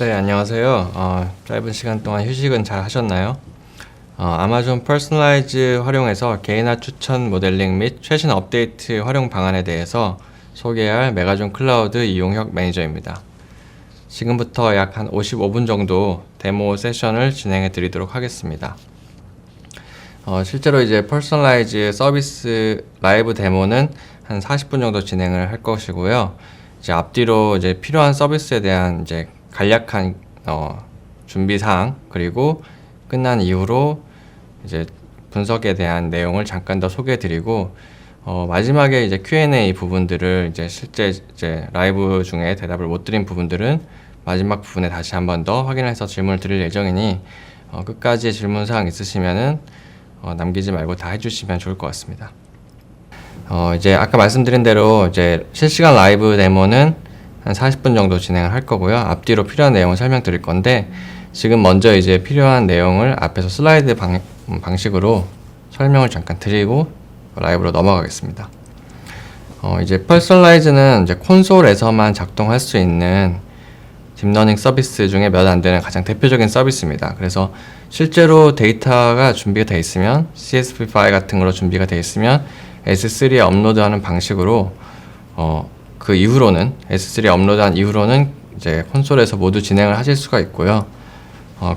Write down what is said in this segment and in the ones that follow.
네, 안녕하세요. 짧은 시간 동안 휴식은 잘 하셨나요? 아마존 퍼스널라이즈 활용해서 개인화 추천 모델링 및 최신 업데이트 활용 방안에 대해서 소개할 메가존 클라우드 이용혁 매니저입니다. 지금부터 약 한 55분 정도 데모 세션을 진행해 드리도록 하겠습니다. 실제로 이제 퍼스널라이즈 서비스 라이브 데모는 한 40분 정도 진행을 할 것이고요. 이제 앞뒤로 이제 필요한 서비스에 대한 이제 간략한 준비 사항, 그리고 끝난 이후로 이제 분석에 대한 내용을 잠깐 더 소개해 드리고, 마지막에 이제 Q&A 부분들을 이제 실제 이제 라이브 중에 대답을 못 드린 부분들은 마지막 부분에 다시 한 번 더 확인해서 질문을 드릴 예정이니, 끝까지 질문 사항 있으시면은 남기지 말고 다 해주시면 좋을 것 같습니다. 이제 아까 말씀드린 대로 이제 실시간 라이브 데모는 한 40분 정도 진행을 할 거고요. 앞뒤로 필요한 내용을 설명드릴 건데, 지금 먼저 이제 필요한 내용을 앞에서 슬라이드 방식으로 설명을 잠깐 드리고 라이브로 넘어가겠습니다. 이제 퍼스널라이즈는 이제 콘솔에서만 작동할 수 있는 딥러닝 서비스 중에 몇 안 되는 가장 대표적인 서비스입니다. 그래서 실제로 데이터가 준비가 되어 있으면, CSV 파일 같은 거로 준비가 되어 있으면 S3에 업로드하는 방식으로 그 이후로는 S3에 업로드한 이후로는 이제 콘솔에서 모두 진행을 하실 수가 있고요.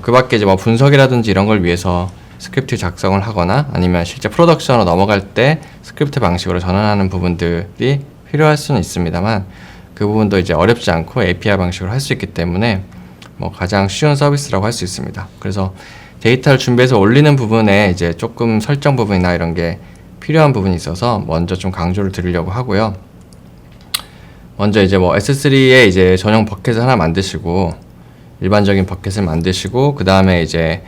그 밖에 이제 뭐 분석이라든지 이런 걸 위해서 스크립트 작성을 하거나 아니면 실제 프로덕션으로 넘어갈 때 스크립트 방식으로 전환하는 부분들이 필요할 수는 있습니다만, 그 부분도 이제 어렵지 않고 API 방식으로 할 수 있기 때문에 뭐 가장 쉬운 서비스라고 할 수 있습니다. 그래서 데이터를 준비해서 올리는 부분에 이제 조금 설정 부분이나 이런 게 필요한 부분이 있어서 먼저 좀 강조를 드리려고 하고요. 먼저 이제 뭐 S3에 이제 전용 버켓을 하나 만드시고, 일반적인 버켓을 만드시고, 그 다음에 이제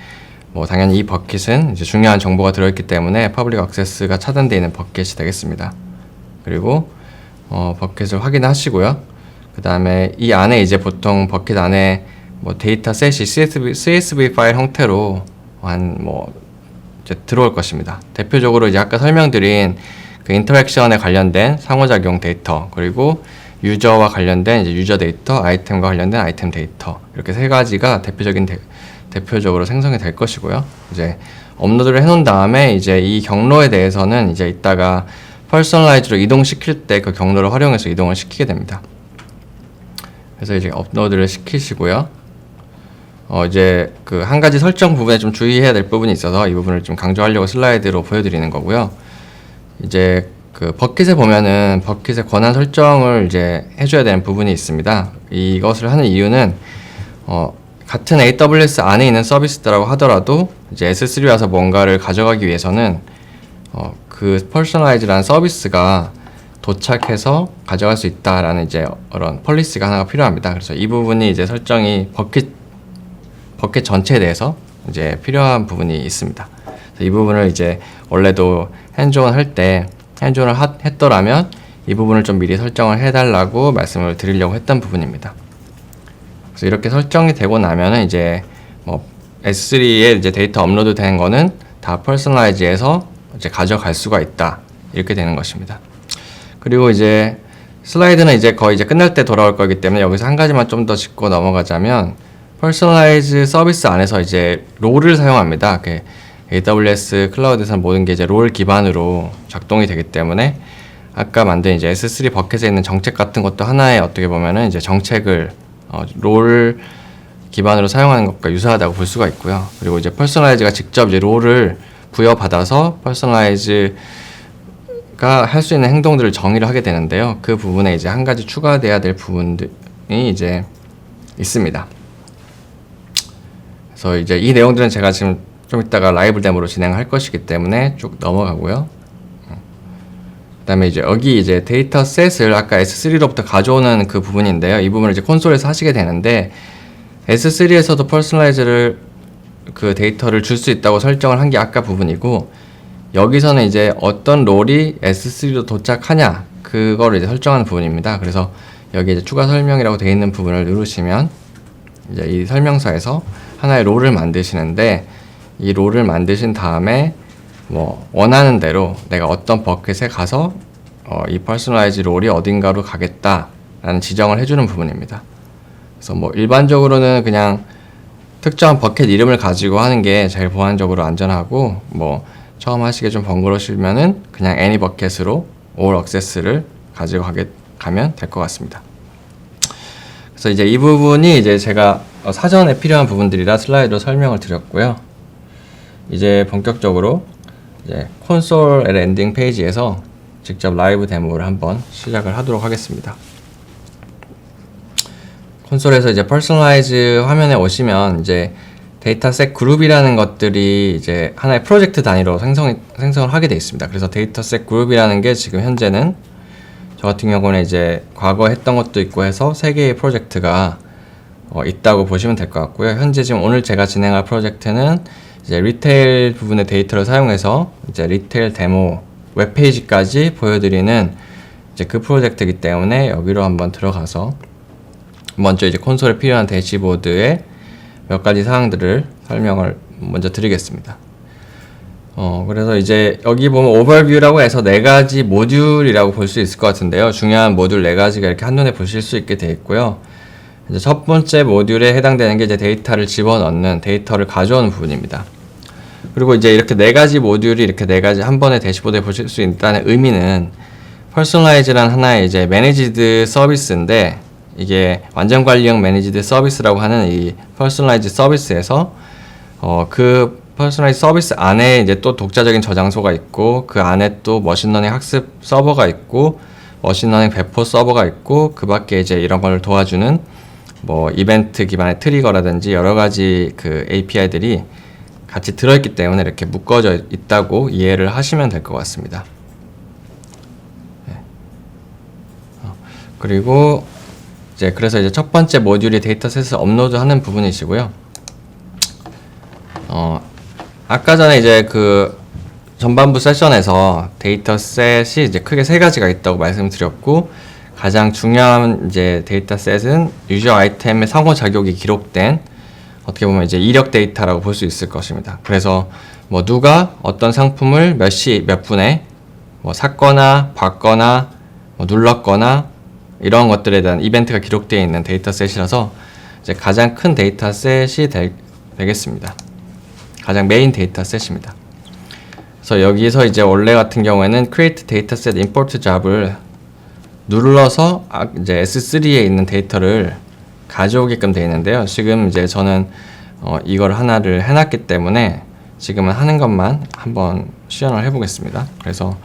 뭐 당연히 이 버켓은 이제 중요한 정보가 들어있기 때문에 퍼블릭 액세스가 차단되어 있는 버켓이 되겠습니다. 그리고 버켓을 확인하시고요. 그 다음에 이 안에 이제 보통 버켓 안에 뭐 데이터 셋이 CSV 파일 형태로 뭐 이제 들어올 것입니다. 대표적으로 이제 아까 설명드린 그 인터랙션에 관련된 상호작용 데이터, 그리고 유저와 관련된 이제 유저 데이터, 아이템과 관련된 아이템 데이터, 이렇게 세 가지가 대표적으로 생성이 될 것이고요. 이제 업로드를 해놓은 다음에 이제 이 경로에 대해서는 이제 이따가 퍼스널라이즈로 이동시킬 때 그 경로를 활용해서 이동을 시키게 됩니다. 그래서 이제 업로드를 시키시고요. 이제 그 한 가지 설정 부분에 좀 주의해야 될 부분이 있어서 이 부분을 좀 강조하려고 슬라이드로 보여드리는 거고요. 이제 그 버킷에 보면은 버킷의 권한 설정을 이제 해줘야 되는 부분이 있습니다. 이것을 하는 이유는 같은 AWS 안에 있는 서비스라고 하더라도 이제 S3 와서 뭔가를 가져가기 위해서는 그 퍼스널라이즈라는 서비스가 도착해서 가져갈 수 있다라는 이제 그런 폴리시가 하나가 필요합니다. 그래서 이 부분이 이제 설정이 버킷 전체에 대해서 이제 필요한 부분이 있습니다. 그래서 이 부분을 이제 원래도 핸즈온 할 때 핸즈온을 했더라면 이 부분을 좀 미리 설정을 해달라고 말씀을 드리려고 했던 부분입니다. 그래서 이렇게 설정이 되고 나면은 이제 뭐 S3에 이제 데이터 업로드 된 거는 다 퍼스널라이즈에서 이제 가져갈 수가 있다, 이렇게 되는 것입니다. 그리고 이제 슬라이드는 이제 거의 이제 끝날 때 돌아올 거기 때문에 여기서 한 가지만 좀 더 짚고 넘어가자면, 퍼스널라이즈 서비스 안에서 이제 롤을 사용합니다. AWS 클라우드에서는 모든 게 이제 롤 기반으로 작동이 되기 때문에 아까 만든 이제 S3 버켓에 있는 정책 같은 것도 하나의 어떻게 보면은 이제 정책을 롤 기반으로 사용하는 것과 유사하다고 볼 수가 있고요. 그리고 이제 퍼스널라이즈가 직접 이제 롤을 부여받아서 퍼스널라이즈가 할 수 있는 행동들을 정의를 하게 되는데요. 그 부분에 이제 한 가지 추가돼야 될 부분들이 이제 있습니다. 그래서 이제 이 내용들은 제가 지금 좀 이따가 라이브 데모로 진행할 것이기 때문에 쭉 넘어가고요. 그 다음에 이제 여기 이제 데이터 셋을 아까 S3로부터 가져오는 그 부분인데요. 이 부분을 이제 콘솔에서 하시게 되는데, S3에서도 퍼스널라이즈를 그 데이터를 줄 수 있다고 설정을 한 게 아까 부분이고, 여기서는 이제 어떤 롤이 S3로 도착하냐, 그거를 이제 설정하는 부분입니다. 그래서 여기 이제 추가 설명이라고 되어 있는 부분을 누르시면 이제 이 설명서에서 하나의 롤을 만드시는데, 이 롤을 만드신 다음에 뭐 원하는 대로 내가 어떤 버켓에 가서 이 퍼스널라이즈 롤이 어딘가로 가겠다라는 지정을 해주는 부분입니다. 그래서 뭐 일반적으로는 그냥 특정한 버켓 이름을 가지고 하는 게 제일 보안적으로 안전하고, 뭐 처음 하시기에 좀 번거로우시면은 그냥 any 버켓으로 all access를 가지고 가면 될 것 같습니다. 그래서 이제 이 부분이 이제 제가 사전에 필요한 부분들이라 슬라이드로 설명을 드렸고요. 이제 본격적으로 이제 콘솔 랜딩 페이지에서 직접 라이브 데모를 한번 시작을 하도록 하겠습니다. 콘솔에서 이제 퍼스널라이즈 화면에 오시면 이제 데이터셋 그룹이라는 것들이 이제 하나의 프로젝트 단위로 생성을 하게 되어 있습니다. 그래서 데이터셋 그룹이라는 게 지금 현재는 저 같은 경우는 이제 과거 했던 것도 있고 해서 3개의 프로젝트가 있다고 보시면 될 것 같고요. 현재 지금 오늘 제가 진행할 프로젝트는 이제 리테일 부분의 데이터를 사용해서 이제 리테일 데모 웹페이지까지 보여드리는 이제 그 프로젝트이기 때문에 여기로 한번 들어가서 먼저 이제 콘솔에 필요한 대시보드의 몇 가지 사항들을 설명을 먼저 드리겠습니다. 그래서 이제 여기 보면 오버뷰라고 해서 4가지 모듈이라고 볼 수 있을 것 같은데요. 중요한 모듈 4가지가 이렇게 한눈에 보실 수 있게 되어 있고요. 이제 첫 번째 모듈에 해당되는 게 이제 데이터를 집어넣는, 데이터를 가져오는 부분입니다. 그리고 이제 이렇게 4가지 모듈이 이렇게 4가지 한 번에 대시보드에 보실 수 있다는 의미는 퍼스널라이즈란 하나의 이제 매니지드 서비스인데, 이게 완전 관리형 매니지드 서비스라고 하는 이 퍼스널라이즈 서비스에서 그 퍼스널라이즈 서비스 안에 이제 또 독자적인 저장소가 있고, 그 안에 또 머신러닝 학습 서버가 있고, 머신러닝 배포 서버가 있고, 그 밖에 이제 이런 걸 도와주는 뭐 이벤트 기반의 트리거라든지 여러 가지 그 API들이 같이 들어있기 때문에 이렇게 묶어져 있다고 이해를 하시면 될 것 같습니다. 그리고 이제 그래서 이제 첫 번째 모듈이 데이터셋을 업로드하는 부분이시고요. 아까 전에 이제 그 전반부 세션에서 데이터셋이 이제 크게 3가지가 있다고 말씀드렸고, 가장 중요한 이제 데이터셋은 유저 아이템의 상호작용이 기록된 어떻게 보면 이제 이력 데이터라고 볼 수 있을 것입니다. 그래서 뭐 누가 어떤 상품을 몇 시 몇 분에 뭐 샀거나 봤거나 뭐 눌렀거나 이런 것들에 대한 이벤트가 기록되어 있는 데이터셋이라서 이제 가장 큰 데이터셋이 되겠습니다. 가장 메인 데이터셋입니다. 그래서 여기서 이제 원래 같은 경우에는 create dataset import job을 눌러서 이제 S3에 있는 데이터를 가져오게끔 되어 있는데요. 지금 이제 저는 이걸 하나를 해놨기 때문에 지금은 하는 것만 한번 시연을 해보겠습니다. 그래서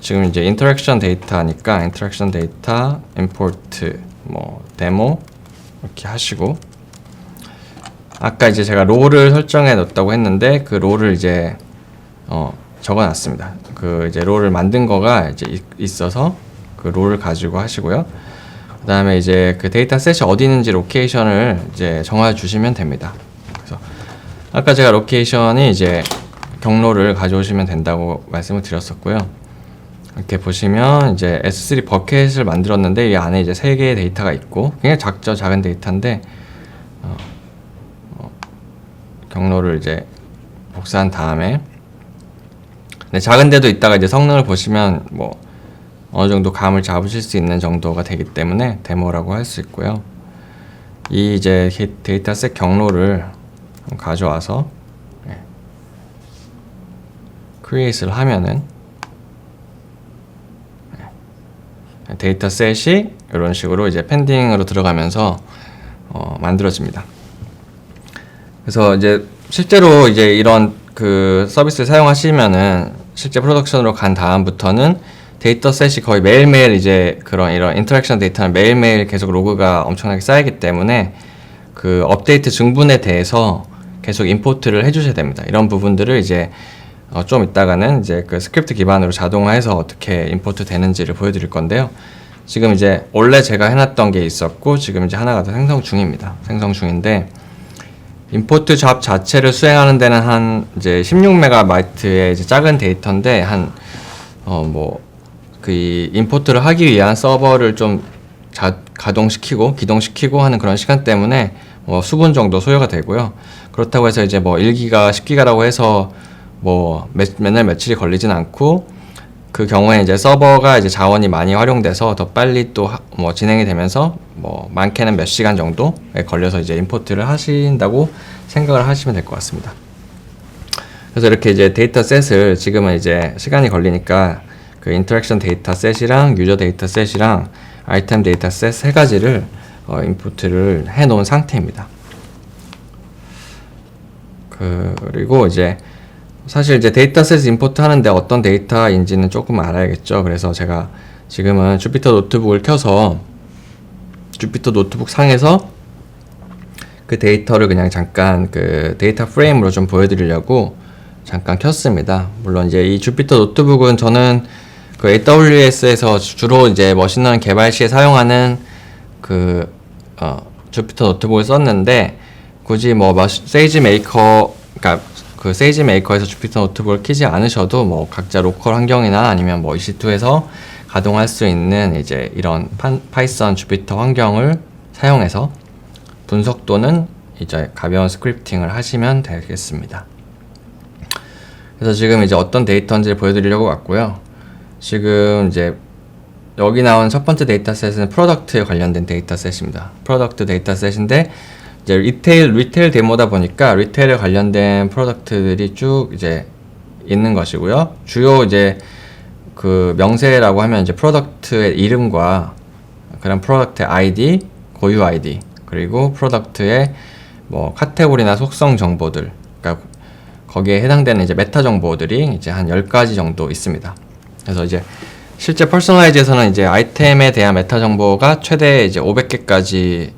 지금 이제 인터랙션 데이터니까 인터랙션 데이터 임포트 뭐 데모 이렇게 하시고, 아까 이제 제가 롤을 설정해 놨다고 했는데 그 롤을 이제 적어 놨습니다. 그 이제 롤을 만든 거가 이제 있어서 그 롤을 가지고 하시고요. 그 다음에 이제 그 데이터셋이 어디 있는지 로케이션을 이제 정해 주시면 됩니다. 그래서 아까 제가 로케이션이 이제 경로를 가져오시면 된다고 말씀을 드렸었고요. 이렇게 보시면 이제 S3 버켓을 만들었는데 이 안에 이제 3개의 데이터가 있고, 굉장히 작은 데이터인데 경로를 이제 복사한 다음에, 네, 작은 데도 있다가 이제 성능을 보시면 뭐 어느 정도 감을 잡으실 수 있는 정도가 되기 때문에 데모라고 할 수 있고요. 이 이제 데이터셋 경로를 가져와서 create를 하면은 데이터셋이 이런 식으로 이제 펜딩으로 들어가면서 만들어집니다. 그래서 이제 실제로 이제 이런 그 서비스를 사용하시면은 실제 프로덕션으로 간 다음부터는 데이터셋이 거의 매일매일 이제 이런 인터랙션 데이터는 매일매일 계속 로그가 엄청나게 쌓이기 때문에 그 업데이트 증분에 대해서 계속 임포트를 해주셔야 됩니다. 이런 부분들을 이제 좀 이따가는 이제 그 스크립트 기반으로 자동화해서 어떻게 임포트 되는지를 보여드릴 건데요. 지금 이제 원래 제가 해놨던 게 있었고 지금 이제 하나가 더 생성 중입니다. 생성 중인데 임포트 잡 자체를 수행하는 데는 한 이제 16MB의 이제 작은 데이터인데 한 그 임포트를 하기 위한 서버를 좀 가동시키고 기동시키고 하는 그런 시간 때문에 수분 정도 소요가 되고요. 그렇다고 해서 이제 1기가 10기가라고 해서 맨날 며칠이 걸리진 않고 그 경우에 이제 서버가 이제 자원이 많이 활용돼서 더 빨리 또 뭐 진행이 되면서 뭐 많게는 몇 시간 정도에 걸려서 이제 임포트를 하신다고 생각을 하시면 될 것 같습니다. 그래서 이렇게 이제 데이터 셋을 지금은 이제 시간이 걸리니까 그 인터랙션 데이터 셋이랑 유저 데이터 셋이랑 아이템 데이터 셋 세 가지를 임포트를 해 놓은 상태입니다. 그리고 이제 사실 이제 데이터셋 임포트 하는데 어떤 데이터인지는 조금 알아야겠죠. 그래서 제가 지금은 주피터 노트북을 켜서 주피터 노트북 상에서 그 데이터를 그냥 잠깐 그 데이터 프레임으로 좀 보여드리려고 잠깐 켰습니다. 물론 이제 이 주피터 노트북은 저는 그 AWS에서 주로 이제 머신러닝 개발 시에 사용하는 그 주피터 노트북을 썼는데 굳이 뭐 세이지 메이커, 그러니까 그 세이지 메이커에서 주피터 노트북을 키지 않으셔도 뭐 각자 로컬 환경이나 아니면 뭐 EC2에서 가동할 수 있는 이제 이런 파이썬 주피터 환경을 사용해서 분석 또는 이제 가벼운 스크립팅을 하시면 되겠습니다. 그래서 지금 이제 어떤 데이터인지를 보여드리려고 왔고요. 지금 이제 여기 나온 첫 번째 데이터셋은 프로덕트에 관련된 데이터셋입니다. 프로덕트 데이터셋인데 이제 리테일 데모다 보니까 리테일에 관련된 프로덕트들이 쭉 이제 있는 것이고요. 주요 이제 그 명세라고 하면 이제 프로덕트의 이름과 그런 프로덕트의 아이디, 고유 아이디, 그리고 프로덕트의 뭐 카테고리나 속성 정보들, 그러니까 거기에 해당되는 이제 메타 정보들이 이제 한 10가지 정도 있습니다. 그래서 이제 실제 퍼스널라이즈에서는 이제 아이템에 대한 메타 정보가 최대 이제 500개까지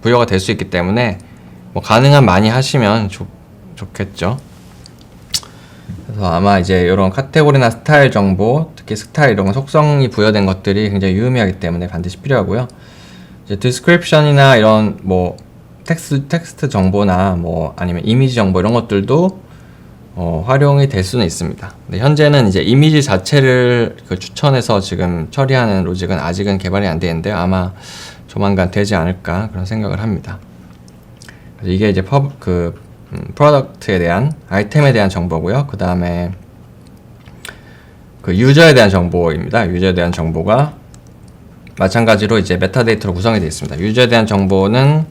부여가 될 수 있기 때문에 뭐 가능한 많이 하시면 좋겠죠. 그래서 아마 이제 이런 카테고리나 스타일 정보, 특히 스타일 이런 속성이 부여된 것들이 굉장히 유의미하기 때문에 반드시 필요하고요. 이제 디스크립션이나 이런 뭐 텍스트 정보나 뭐 아니면 이미지 정보 이런 것들도 활용이 될 수는 있습니다. 근데 현재는 이제 이미지 자체를 그 추천해서 지금 처리하는 로직은 아직은 개발이 안 되는데 아마 조만간 되지 않을까 그런 생각을 합니다. 그래서 이게 이제 프로덕트에 대한 아이템에 대한 정보고요. 그 다음에 그 유저에 대한 정보입니다. 유저에 대한 정보가 마찬가지로 이제 메타데이터로 구성이 되어 있습니다. 유저에 대한 정보는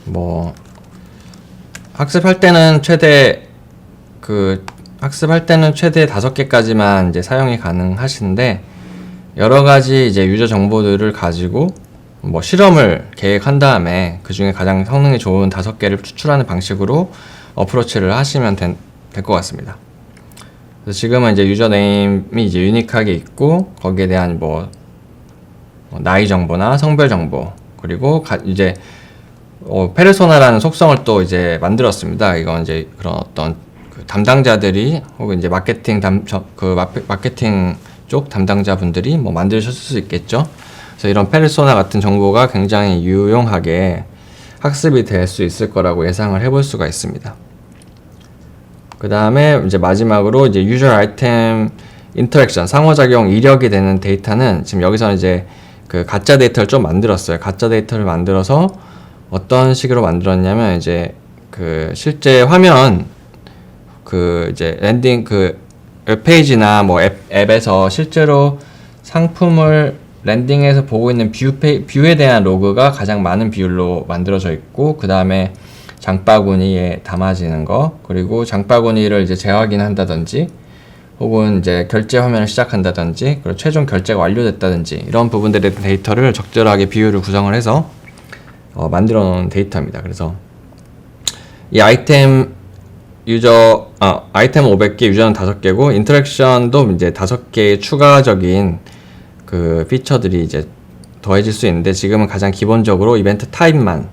뭐 학습할 때는 최대 5개까지만 이제 사용이 가능하신데 여러 가지 이제 유저 정보들을 가지고 뭐 실험을 계획한 다음에 그 중에 가장 성능이 좋은 5개를 추출하는 방식으로 어프로치를 하시면 될 것 같습니다. 그래서 지금은 이제 유저네임이 이제 유니크하게 있고 거기에 대한 뭐 나이 정보나 성별 정보 그리고 이제 페르소나라는 속성을 또 이제 만들었습니다. 이건 이제 그런 어떤 그 담당자들이 혹은 이제 마케팅 쪽 담당자분들이 뭐 만드셨을 수 있겠죠. 그래서 이런 페르소나 같은 정보가 굉장히 유용하게 학습이 될 수 있을 거라고 예상을 해볼 수가 있습니다. 그 다음에 이제 마지막으로 이제 유저 아이템 인터랙션 상호작용 이력이 되는 데이터는 지금 여기서는 이제 그 가짜 데이터를 좀 만들었어요. 가짜 데이터를 만들어서 어떤 식으로 만들었냐면 이제 그 실제 화면 그 이제 랜딩 그 웹페이지나 뭐 앱에서 실제로 상품을 랜딩에서 보고 있는 뷰에 대한 로그가 가장 많은 비율로 만들어져 있고 그 다음에 장바구니에 담아지는 거 그리고 장바구니를 이제 재확인한다든지 혹은 이제 결제 화면을 시작한다든지 그리고 최종 결제가 완료됐다든지 이런 부분들의 데이터를 적절하게 비율을 구성을 해서 만들어 놓은 데이터입니다. 그래서 이 아이템 500개, 유저는 5개고 인터랙션도 이제 5개의 추가적인 그 피처들이 이제 더해질 수 있는데 지금은 가장 기본적으로 이벤트 타입만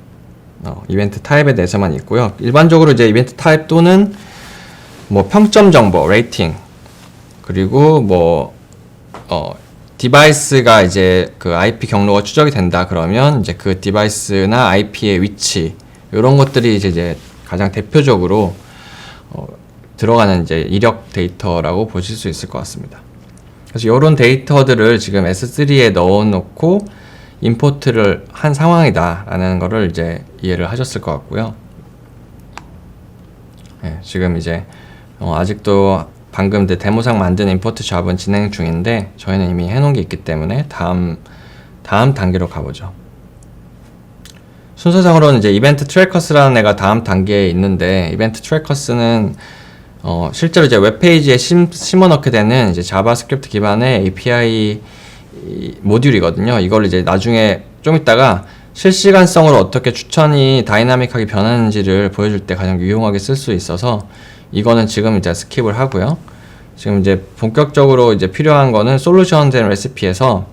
이벤트 타입에 대해서만 있고요. 일반적으로 이제 이벤트 타입 또는 뭐 평점 정보, 레이팅 그리고 뭐 디바이스가 이제 그 IP 경로가 추적이 된다 그러면 이제 그 디바이스나 IP의 위치 이런 것들이 이제 가장 대표적으로 들어가는 이제 이력 데이터라고 보실 수 있을 것 같습니다. 그래서 이런 데이터들을 지금 S3에 넣어놓고 임포트를 한 상황이다라는 거를 이제 이해를 하셨을 것 같고요. 네, 지금 이제 아직도 방금 이제 데모상 만든 임포트 잡은 진행 중인데 저희는 이미 해놓은 게 있기 때문에 다음 단계로 가보죠. 순서상으로는 이제 이벤트 트래커스라는 애가 다음 단계에 있는데, 이벤트 트래커스는 실제로 이제 웹페이지에 심어 넣게 되는 이제 자바스크립트 기반의 API 모듈이거든요. 이걸 이제 나중에 좀 이따가 실시간성으로 어떻게 추천이 다이나믹하게 변하는지를 보여줄 때 가장 유용하게 쓸 수 있어서 이거는 지금 이제 스킵을 하고요. 지금 이제 본격적으로 이제 필요한 거는 솔루션즈 앤 레시피에서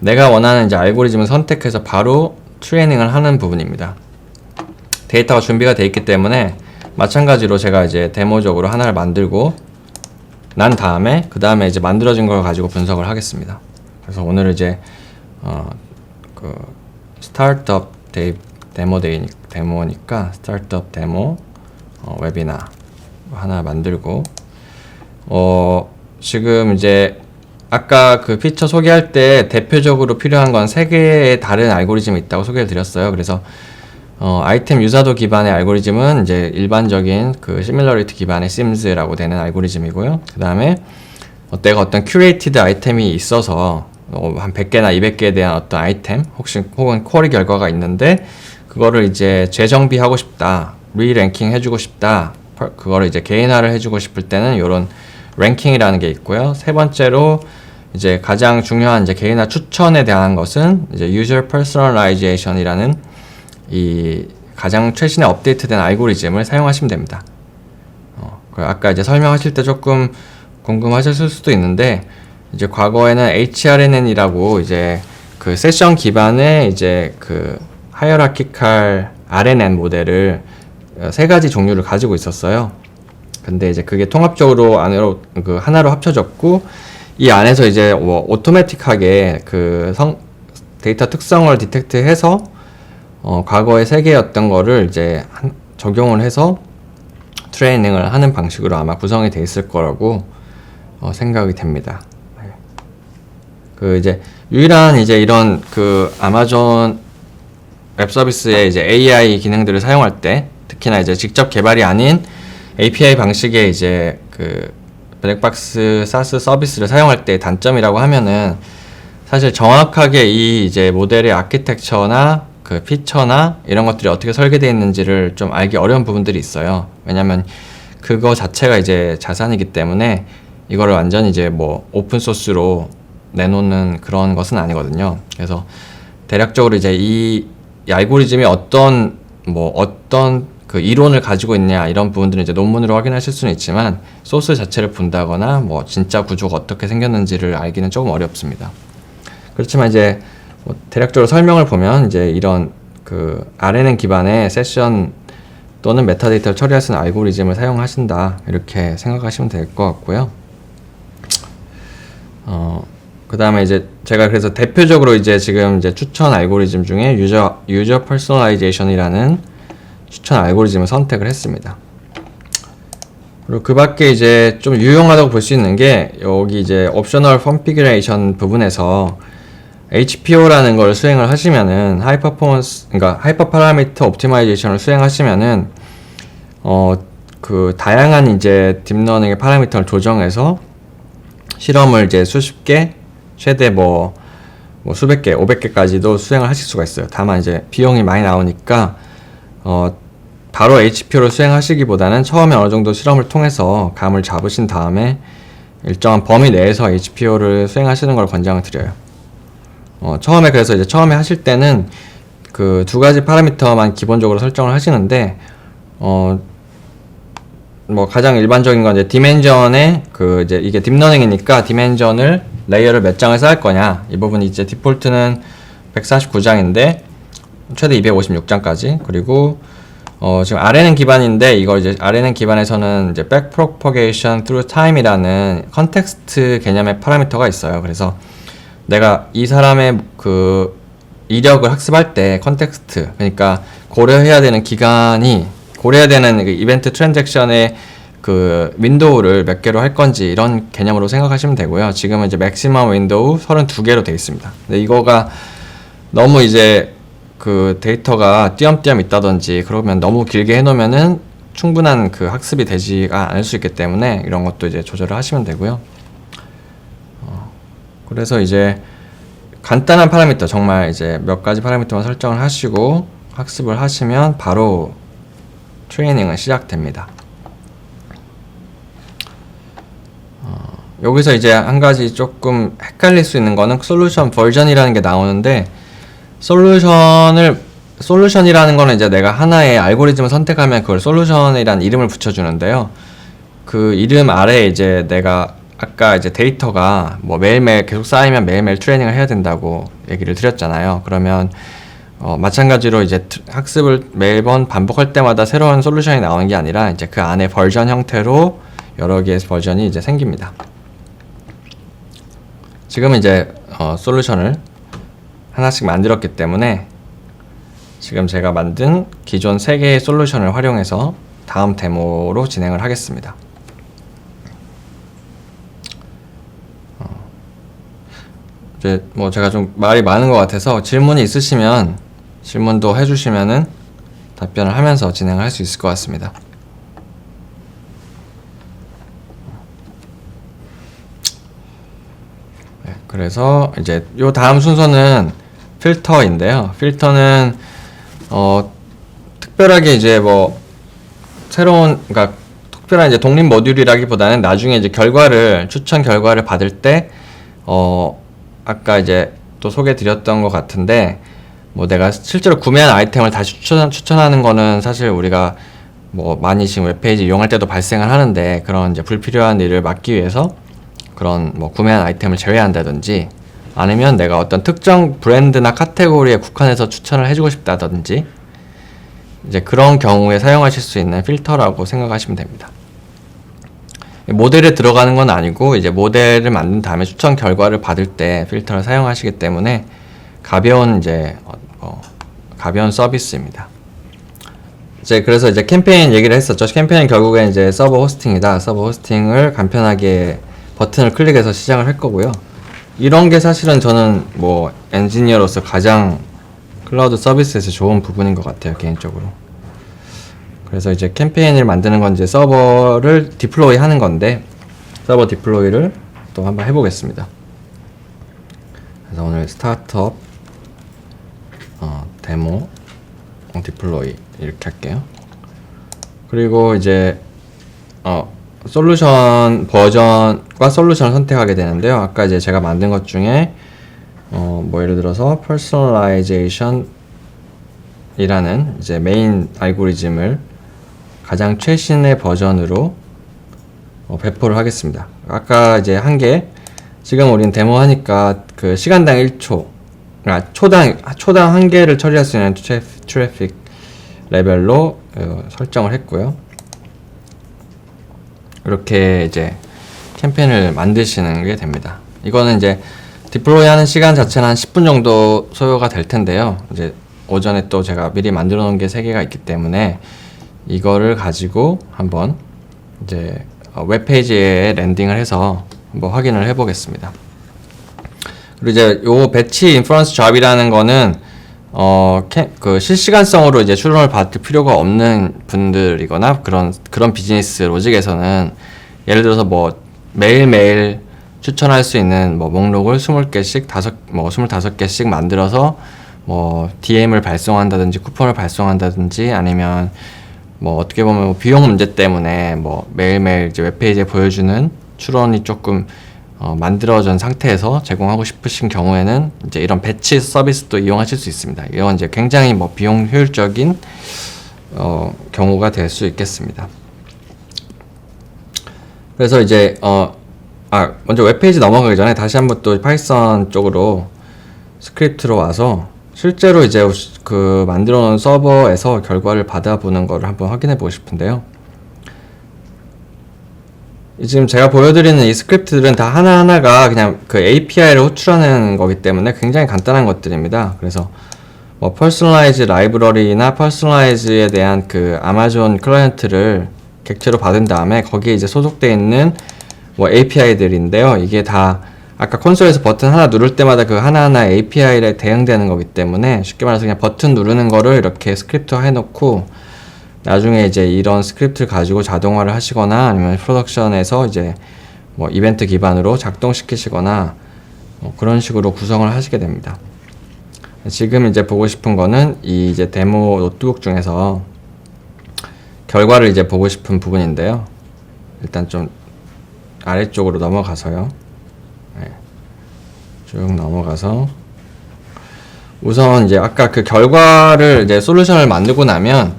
내가 원하는 이제 알고리즘을 선택해서 바로 트레이닝을 하는 부분입니다. 데이터가 준비가 되어 있기 때문에 마찬가지로 제가 이제 데모적으로 하나를 만들고 난 다음에 그 다음에 이제 만들어진 걸 가지고 분석을 하겠습니다. 그래서 오늘 이제 그 스타트업 데모니까 스타트업 데모 웨비나 하나 만들고 지금 이제 아까 그 피처 소개할 때 대표적으로 필요한 건 3개의 다른 알고리즘이 있다고 소개를 드렸어요. 그래서 아이템 유사도 기반의 알고리즘은 이제 일반적인 그 시밀러리티 기반의 심즈라고 되는 알고리즘이고요. 그 다음에 내가 어떤 큐레이티드 아이템이 있어서 한 100개나 200개에 대한 어떤 아이템 혹은 쿼리 결과가 있는데 그거를 이제 재정비하고 싶다, 리랭킹 해주고 싶다, 그거를 이제 개인화를 해주고 싶을 때는 이런 랭킹이라는 게 있고요. 세 번째로 이제 가장 중요한 이제 개인화 추천에 대한 것은 이제 User Personalization이라는 이 가장 최신에 업데이트된 알고리즘을 사용하시면 됩니다. 아까 이제 설명하실 때 조금 궁금하셨을 수도 있는데 이제 과거에는 HRNN이라고 이제 그 세션 기반의 이제 그 하이어라키칼 RNN 모델을 3가지 종류를 가지고 있었어요. 근데 이제 그게 통합적으로 안으로 그 하나로 합쳐졌고 이 안에서 이제 오토매틱하게 그 데이터 특성을 디텍트해서 과거의 3개였던 거를 이제 적용을 해서 트레이닝을 하는 방식으로 아마 구성이 돼 있을 거라고 생각이 됩니다. 그 이제 유일한 이제 이런 그 아마존 웹 서비스의 이제 AI 기능들을 사용할 때 특히나 이제 직접 개발이 아닌 API 방식의 이제 그 블랙박스 SaaS 서비스를 사용할 때 단점이라고 하면은 사실 정확하게 이 이제 모델의 아키텍처나 그 피처나 이런 것들이 어떻게 설계되어 있는지를 좀 알기 어려운 부분들이 있어요. 왜냐면 그거 자체가 이제 자산이기 때문에 이거를 완전히 이제 뭐 오픈 소스로 내놓는 그런 것은 아니거든요. 그래서 대략적으로 이제 이 알고리즘이 어떤 그 이론을 가지고 있냐 이런 부분들은 이제 논문으로 확인하실 수는 있지만 소스 자체를 본다거나 뭐 진짜 구조가 어떻게 생겼는지를 알기는 조금 어렵습니다. 그렇지만 이제 뭐 대략적으로 설명을 보면 이제 이런 그 RNN 기반의 세션 또는 메타데이터를 처리할 수 있는 알고리즘을 사용하신다 이렇게 생각하시면 될 것 같고요. 그 다음에 이제 제가 그래서 대표적으로 이제 지금 이제 추천 알고리즘 중에 유저 퍼스널라이제이션이라는 추천 알고리즘을 선택을 했습니다. 그리고 그 밖에 이제 좀 유용하다고 볼 수 있는 게 여기 이제 옵셔널 컨피규레이션 부분에서 HPO라는 걸 수행을 하시면은 그러니까 하이퍼 파라미터 옵티마이제이션을 수행하시면은 그 다양한 이제 딥러닝의 파라미터를 조정해서 실험을 이제 수십 개, 최대 뭐 수백 개, 500개까지도 수행을 하실 수가 있어요. 다만 이제 비용이 많이 나오니까 바로 HPO를 수행하시기보다는 처음에 어느 정도 실험을 통해서 감을 잡으신 다음에 일정한 범위 내에서 HPO를 수행하시는 걸 권장을 드려요. 처음에 그래서 이제 처음에 하실 때는 그 2가지 파라미터만 기본적으로 설정을 하시는데 뭐 가장 일반적인 건 이제 디멘전에 그 이제 이게 딥러닝이니까 디멘전을 레이어를 몇 장을 쌓을 거냐 이 부분이 이제 디폴트는 149장인데 최대 256장까지 그리고 지금 RNN 기반인데 이걸 이제 RNN 기반에서는 이제 Backpropagation Through Time이라는 컨텍스트 개념의 파라미터가 있어요. 그래서 내가 이 사람의 그 이력을 학습할 때 컨텍스트 그러니까 고려해야 되는 기간이 고려해야 되는 그 이벤트 트랜잭션의 그 윈도우를 몇 개로 할 건지 이런 개념으로 생각하시면 되고요. 지금은 이제 맥시멈 윈도우 32개로 되어 있습니다. 근데 이거가 너무 이제 그 데이터가 띄엄띄엄 있다든지 그러면 너무 길게 해놓으면은 충분한 그 학습이 되지가 않을 수 있기 때문에 이런 것도 이제 조절을 하시면 되고요. 그래서 이제 간단한 파라미터, 정말 이제 몇 가지 파라미터만 설정을 하시고 학습을 하시면 바로 트레이닝은 시작됩니다. 여기서 이제 한 가지 조금 헷갈릴 수 있는 거는 솔루션 버전이라는 게 나오는데, 솔루션이라는 거는 이제 내가 하나의 알고리즘을 선택하면 그걸 솔루션이라는 이름을 붙여주는데요. 그 이름 아래에 이제 내가 아까 이제 데이터가 뭐 매일매일 계속 쌓이면 매일매일 트레이닝을 해야 된다고 얘기를 드렸잖아요. 그러면 마찬가지로 이제 학습을 매번 반복할 때마다 새로운 솔루션이 나오는 게 아니라 이제 그 안에 버전 형태로 여러 개의 버전이 이제 생깁니다. 지금 이제 솔루션을 하나씩 만들었기 때문에 지금 제가 만든 기존 3개의 솔루션을 활용해서 다음 데모로 진행을 하겠습니다. 이제 뭐 제가 좀 말이 많은 것 같아서 질문이 있으시면 질문도 해주시면은 답변을 하면서 진행을 할 수 있을 것 같습니다. 네, 그래서 이제 요 다음 순서는 필터인데요. 필터는 특별하게 이제 뭐 그러니까 특별한 이제 독립 모듈이라기보다는 나중에 이제 추천 결과를 받을 때 아까 이제 또 소개 드렸던 것 같은데, 뭐 내가 실제로 구매한 아이템을 다시 추천하는 거는 사실 우리가 뭐 많이 지금 웹페이지 이용할 때도 발생을 하는데, 그런 이제 불필요한 일을 막기 위해서 그런 뭐 구매한 아이템을 제외한다든지, 아니면 내가 어떤 특정 브랜드나 카테고리에 국한해서 추천을 해주고 싶다든지, 이제 그런 경우에 사용하실 수 있는 필터라고 생각하시면 됩니다. 모델에 들어가는 건 아니고 이제 모델을 만든 다음에 추천 결과를 받을 때 필터를 사용하시기 때문에 가벼운 서비스입니다. 그래서 이제 캠페인 얘기를 했었죠. 캠페인은 결국엔 이제 서버 호스팅이다. 서버 호스팅을 간편하게 버튼을 클릭해서 시작을 할 거고요. 이런 게 사실은 저는 뭐 엔지니어로서 가장 클라우드 서비스에서 좋은 부분인 것 같아요, 개인적으로. 그래서 이제 캠페인을 만드는 건 이제 서버를 디플로이 하는 건데, 서버 디플로이를 또 한번 해보겠습니다. 그래서 오늘 스타트업 데모 디플로이 이렇게 할게요. 그리고 이제 솔루션 버전과 솔루션을 선택하게 되는데요. 아까 이제 제가 만든 것 중에 뭐 예를 들어서 퍼스널라이제이션 이라는 이제 메인 알고리즘을 가장 최신의 버전으로 배포를 하겠습니다. 아까 이제 지금 우린 데모 하니까 그 시간당 1초, 그러니까 초당 1개를 처리할 수 있는 트래픽 레벨로 설정을 했고요. 이렇게 이제 캠페인을 만드시는 게 됩니다. 이거는 이제 디플로이 하는 시간 자체는 한 10분 정도 소요가 될 텐데요. 이제 오전에 또 제가 미리 만들어 놓은 게 3개가 있기 때문에 이거를 가지고 한번 이제 웹페이지에 랜딩을 해서 한번 확인을 해 보겠습니다. 그리고 이제 요 배치 인퍼런스 잡이라는 거는 그 실시간성으로 이제 출원을 받을 필요가 없는 분들이거나 그런 비즈니스 로직에서는 예를 들어서 뭐 매일매일 추천할 수 있는 뭐 목록을 20개씩 25개씩 만들어서 뭐 DM을 발송한다든지 쿠폰을 발송한다든지, 아니면 뭐 어떻게 보면 비용 문제 때문에 뭐 매일매일 이제 웹페이지에 보여주는 출원이 조금 만들어진 상태에서 제공하고 싶으신 경우에는 이제 이런 배치 서비스도 이용하실 수 있습니다. 이건 이제 굉장히 뭐 비용 효율적인 경우가 될 수 있겠습니다. 그래서 이제 먼저 웹페이지 넘어가기 전에 다시 한번 또 파이썬 쪽으로 스크립트로 와서 실제로 이제 그 만들어 놓은 서버에서 결과를 받아보는 거를 한번 확인해 보고 싶은데요. 지금 제가 보여드리는 이 스크립트들은 다 하나하나가 그냥 그 API를 호출하는 거기 때문에 굉장히 간단한 것들입니다. 그래서 뭐 퍼스널라이즈 라이브러리나 퍼스널라이즈에 대한 그 아마존 클라이언트를 객체로 받은 다음에 거기에 이제 소속되어 있는 뭐 API들인데요. 이게 다 아까 콘솔에서 버튼 하나 누를 때마다 그 하나하나 API에 대응되는 거기 때문에 쉽게 말해서 그냥 버튼 누르는 거를 이렇게 스크립트 해놓고 나중에 이제 이런 스크립트를 가지고 자동화를 하시거나 아니면 프로덕션에서 이제 뭐 이벤트 기반으로 작동시키시거나 그런 식으로 구성을 하시게 됩니다. 지금 이제 보고 싶은 거는 이 이제 데모 노트북 중에서 결과를 이제 보고 싶은 부분인데요. 일단 좀 아래쪽으로 넘어가서요. 네. 쭉 넘어가서 우선 이제 아까 그 결과를 이제 솔루션을 만들고 나면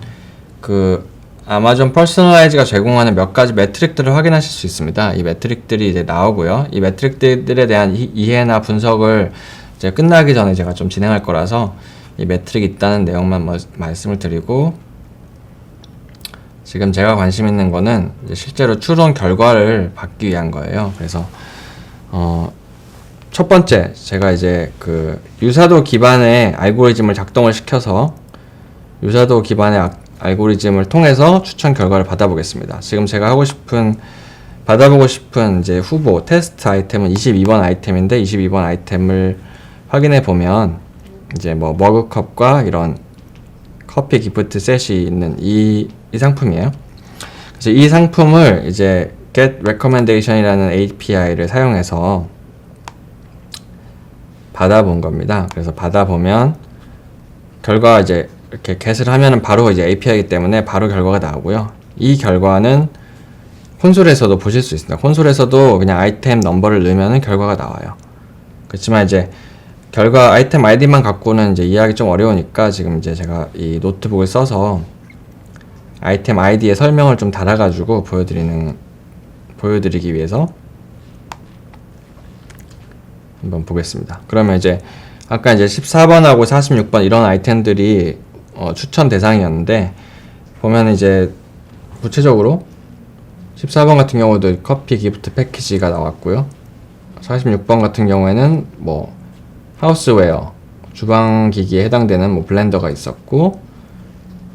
그 아마존 퍼스널라이즈가 제공하는 몇 가지 매트릭들을 확인하실 수 있습니다. 이 매트릭들이 이제 나오고요. 이 매트릭들에 대한 이해나 분석을 이제 끝나기 전에 제가 좀 진행할 거라서 이 매트릭이 있다는 내용만 말씀을 드리고, 지금 제가 관심 있는 거는 이제 실제로 추론 결과를 받기 위한 거예요. 그래서 첫 번째 제가 이제 그 유사도 기반의 알고리즘을 작동을 시켜서 유사도 기반의 알고리즘을 통해서 추천 결과를 받아보겠습니다. 지금 제가 받아보고 싶은 이제 후보 테스트 아이템은 22번 아이템인데, 22번 아이템을 확인해 보면 이제 뭐 머그컵과 이런 커피 기프트 셋이 있는 이 상품이에요. 그래서 이 상품을 이제 get recommendation이라는 API를 사용해서 받아본 겁니다. 그래서 받아보면 결과 이제 이렇게 get을 하면은 바로 이제 API이기 때문에 바로 결과가 나오고요. 이 결과는 콘솔에서도 보실 수 있습니다. 콘솔에서도 그냥 아이템 넘버를 넣으면은 결과가 나와요. 그렇지만 이제 결과 아이템 아이디만 갖고는 이제 이해하기 좀 어려우니까 지금 이제 제가 이 노트북을 써서 아이템 아이디의 설명을 좀 달아가지고 보여드리기 위해서 한번 보겠습니다. 그러면 이제 아까 이제 14번하고 46번 이런 아이템들이 추천 대상이었는데, 보면 이제 구체적으로 14번 같은 경우도 커피 기프트 패키지가 나왔고요. 46번 같은 경우에는 뭐 하우스웨어, 주방기기에 해당되는 뭐 블렌더가 있었고,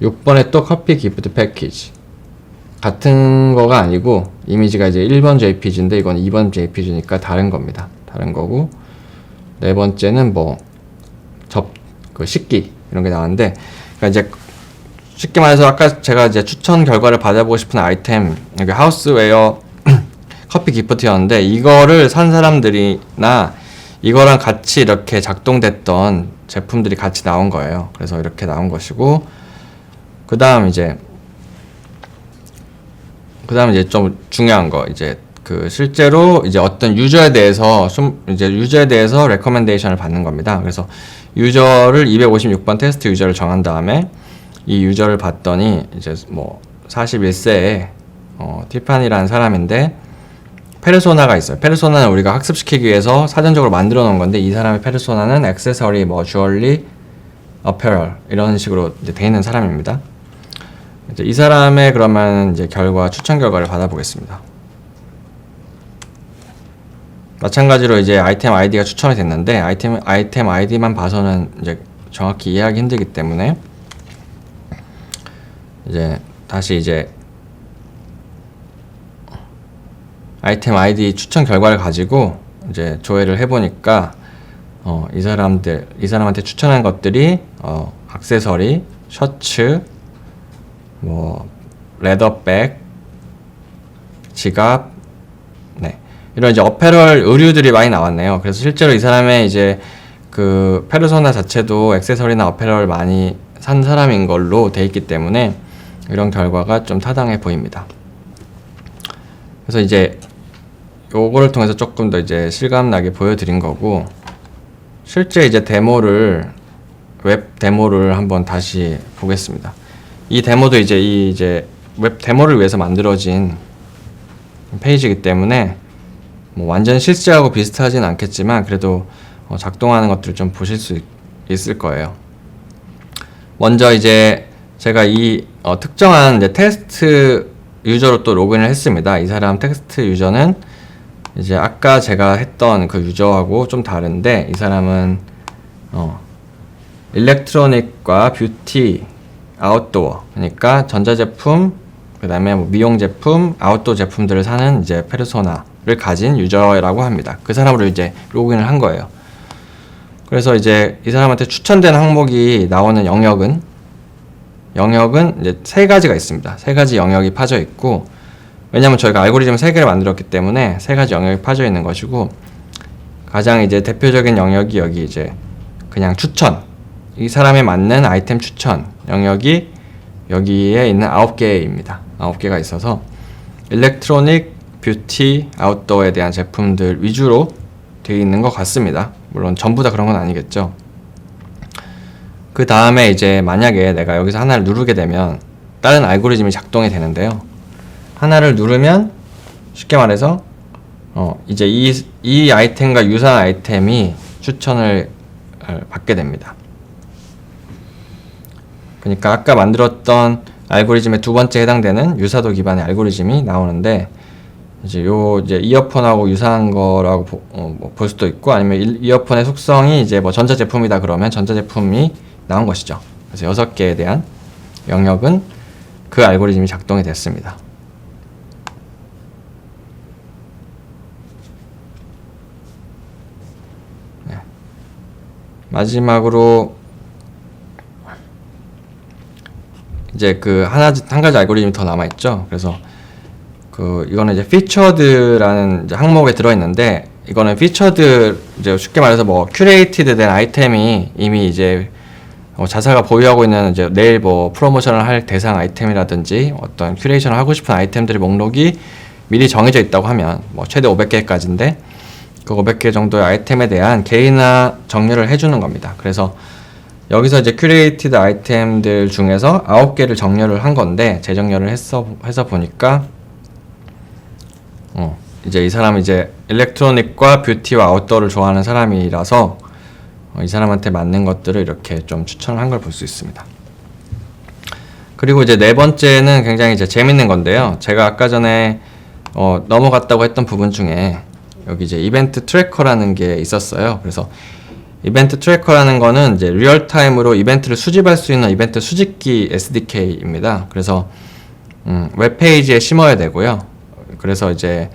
6번에 또 커피 기프트 패키지 같은 거가 아니고 이미지가 이제 1번 JPG인데 이건 2번 JPG니까 다른 겁니다. 다른 거고, 네 번째는 뭐 식기 이런 게 나왔는데, 그러니까 이제 쉽게 말해서 아까 제가 이제 추천 결과를 받아보고 싶은 아이템, 여기 하우스웨어 커피 기프트였는데, 이거를 산 사람들이나 이거랑 같이 이렇게 작동됐던 제품들이 같이 나온 거예요. 그래서 이렇게 나온 것이고, 그 다음 이제 좀 중요한 거, 이제 그 실제로 이제 어떤 유저에 대해서 레커멘데이션을 받는 겁니다. 그래서 유저를 256번 테스트 유저를 정한 다음에 이 유저를 봤더니 이제 뭐 41세에 티파니라는 사람인데 페르소나가 있어요. 페르소나는 우리가 학습시키기 위해서 사전적으로 만들어 놓은 건데, 이 사람의 페르소나는 액세서리, 뭐 주얼리, 어페럴 이런 식으로 이제 돼 있는 사람입니다. 이제 이 사람의 그러면 이제 추천 결과를 받아보겠습니다. 마찬가지로 이제 아이템 아이디가 추천이 됐는데, 아이템 아이디만 봐서는 이제 정확히 이해하기 힘들기 때문에 이제 다시 이제 아이템 아이디 추천 결과를 가지고 이제 조회를 해보니까 이 사람한테 추천한 것들이 액세서리, 셔츠, 뭐 레더백, 지갑, 네, 이런 이제 어페럴 의류들이 많이 나왔네요. 그래서 실제로 이 사람의 이제 그 페르소나 자체도 액세서리나 어페럴 많이 산 사람인 걸로 돼 있기 때문에 이런 결과가 좀 타당해 보입니다. 그래서 이제 요거를 통해서 조금 더 이제 실감나게 보여드린 거고, 실제 이제 웹 데모를 한번 다시 보겠습니다. 이 데모도 이제 웹 데모를 위해서 만들어진 페이지이기 때문에 뭐 완전 실제하고 비슷하진 않겠지만 그래도 작동하는 것들을 좀 보실 수 있을 거예요. 먼저 이제 제가 이 특정한 이제 테스트 유저로 또 로그인을 했습니다. 이 사람 테스트 유저는 이제 아까 제가 했던 그 유저하고 좀 다른데, 이 사람은 일렉트로닉과 뷰티, 아웃도어, 그러니까 전자제품, 그 다음에 뭐 미용제품, 아웃도어 제품들을 사는 이제 페르소나를 가진 유저라고 합니다. 그 사람으로 이제 로그인을 한 거예요. 그래서 이제 이 사람한테 추천된 항목이 나오는 영역은 영역은 이제 세 가지가 있습니다. 세 가지 영역이 파져 있고, 왜냐면 저희가 알고리즘 세 개를 만들었기 때문에 세 가지 영역이 파져 있는 것이고, 가장 이제 대표적인 영역이 여기 이제 그냥 추천, 이 사람에 맞는 아이템 추천 영역이 여기에 있는 9개입니다. 9개가 있어서 일렉트로닉, 뷰티, 아웃도어에 대한 제품들 위주로 되어 있는 것 같습니다. 물론 전부 다 그런 건 아니겠죠. 그 다음에 이제 만약에 내가 여기서 하나를 누르게 되면 다른 알고리즘이 작동이 되는데요. 하나를 누르면 쉽게 말해서 이제 이 아이템과 유사한 아이템이 추천을 받게 됩니다. 그러니까 아까 만들었던 알고리즘의 두 번째 해당되는 유사도 기반의 알고리즘이 나오는데, 이제 이제 이어폰하고 유사한 거라고 볼 수도 있고, 아니면 이어폰의 속성이 이제 뭐 전자제품이다 그러면 전자제품이 나온 것이죠. 그래서 6개에 대한 영역은 그 알고리즘이 작동이 됐습니다. 네. 마지막으로 이제 그 한 가지 알고리즘이 더 남아 있죠. 그래서 이거는 이제 featured라는 이제 항목에 들어 있는데, 이거는 featured 이제 쉽게 말해서 뭐 curated 된 아이템이 이미 이제 자사가 보유하고 있는 이제 내일 뭐 프로모션을 할 대상 아이템이라든지 어떤 큐레이션을 하고 싶은 아이템들의 목록이 미리 정해져 있다고 하면 뭐 최대 500개까지인데 그 500개 정도의 아이템에 대한 개인화 정렬을 해주는 겁니다. 그래서 여기서 이제 큐레이티드 아이템들 중에서 9개를 정렬을 한 건데, 재정렬을 해서 보니까 이제 이 사람은 이제 일렉트로닉과 뷰티와 아웃도어를 좋아하는 사람이라서 이 사람한테 맞는 것들을 이렇게 좀 추천을 한 걸 볼 수 있습니다. 그리고 이제 네 번째는 굉장히 이제 재밌는 건데요. 제가 아까 전에 넘어갔다고 했던 부분 중에 여기 이제 이벤트 트래커라는 게 있었어요. 그래서 이벤트 트래커라는 거는 이제 리얼타임으로 이벤트를 수집할 수 있는 이벤트 수집기 SDK입니다. 그래서 웹페이지에 심어야 되고요. 그래서 이제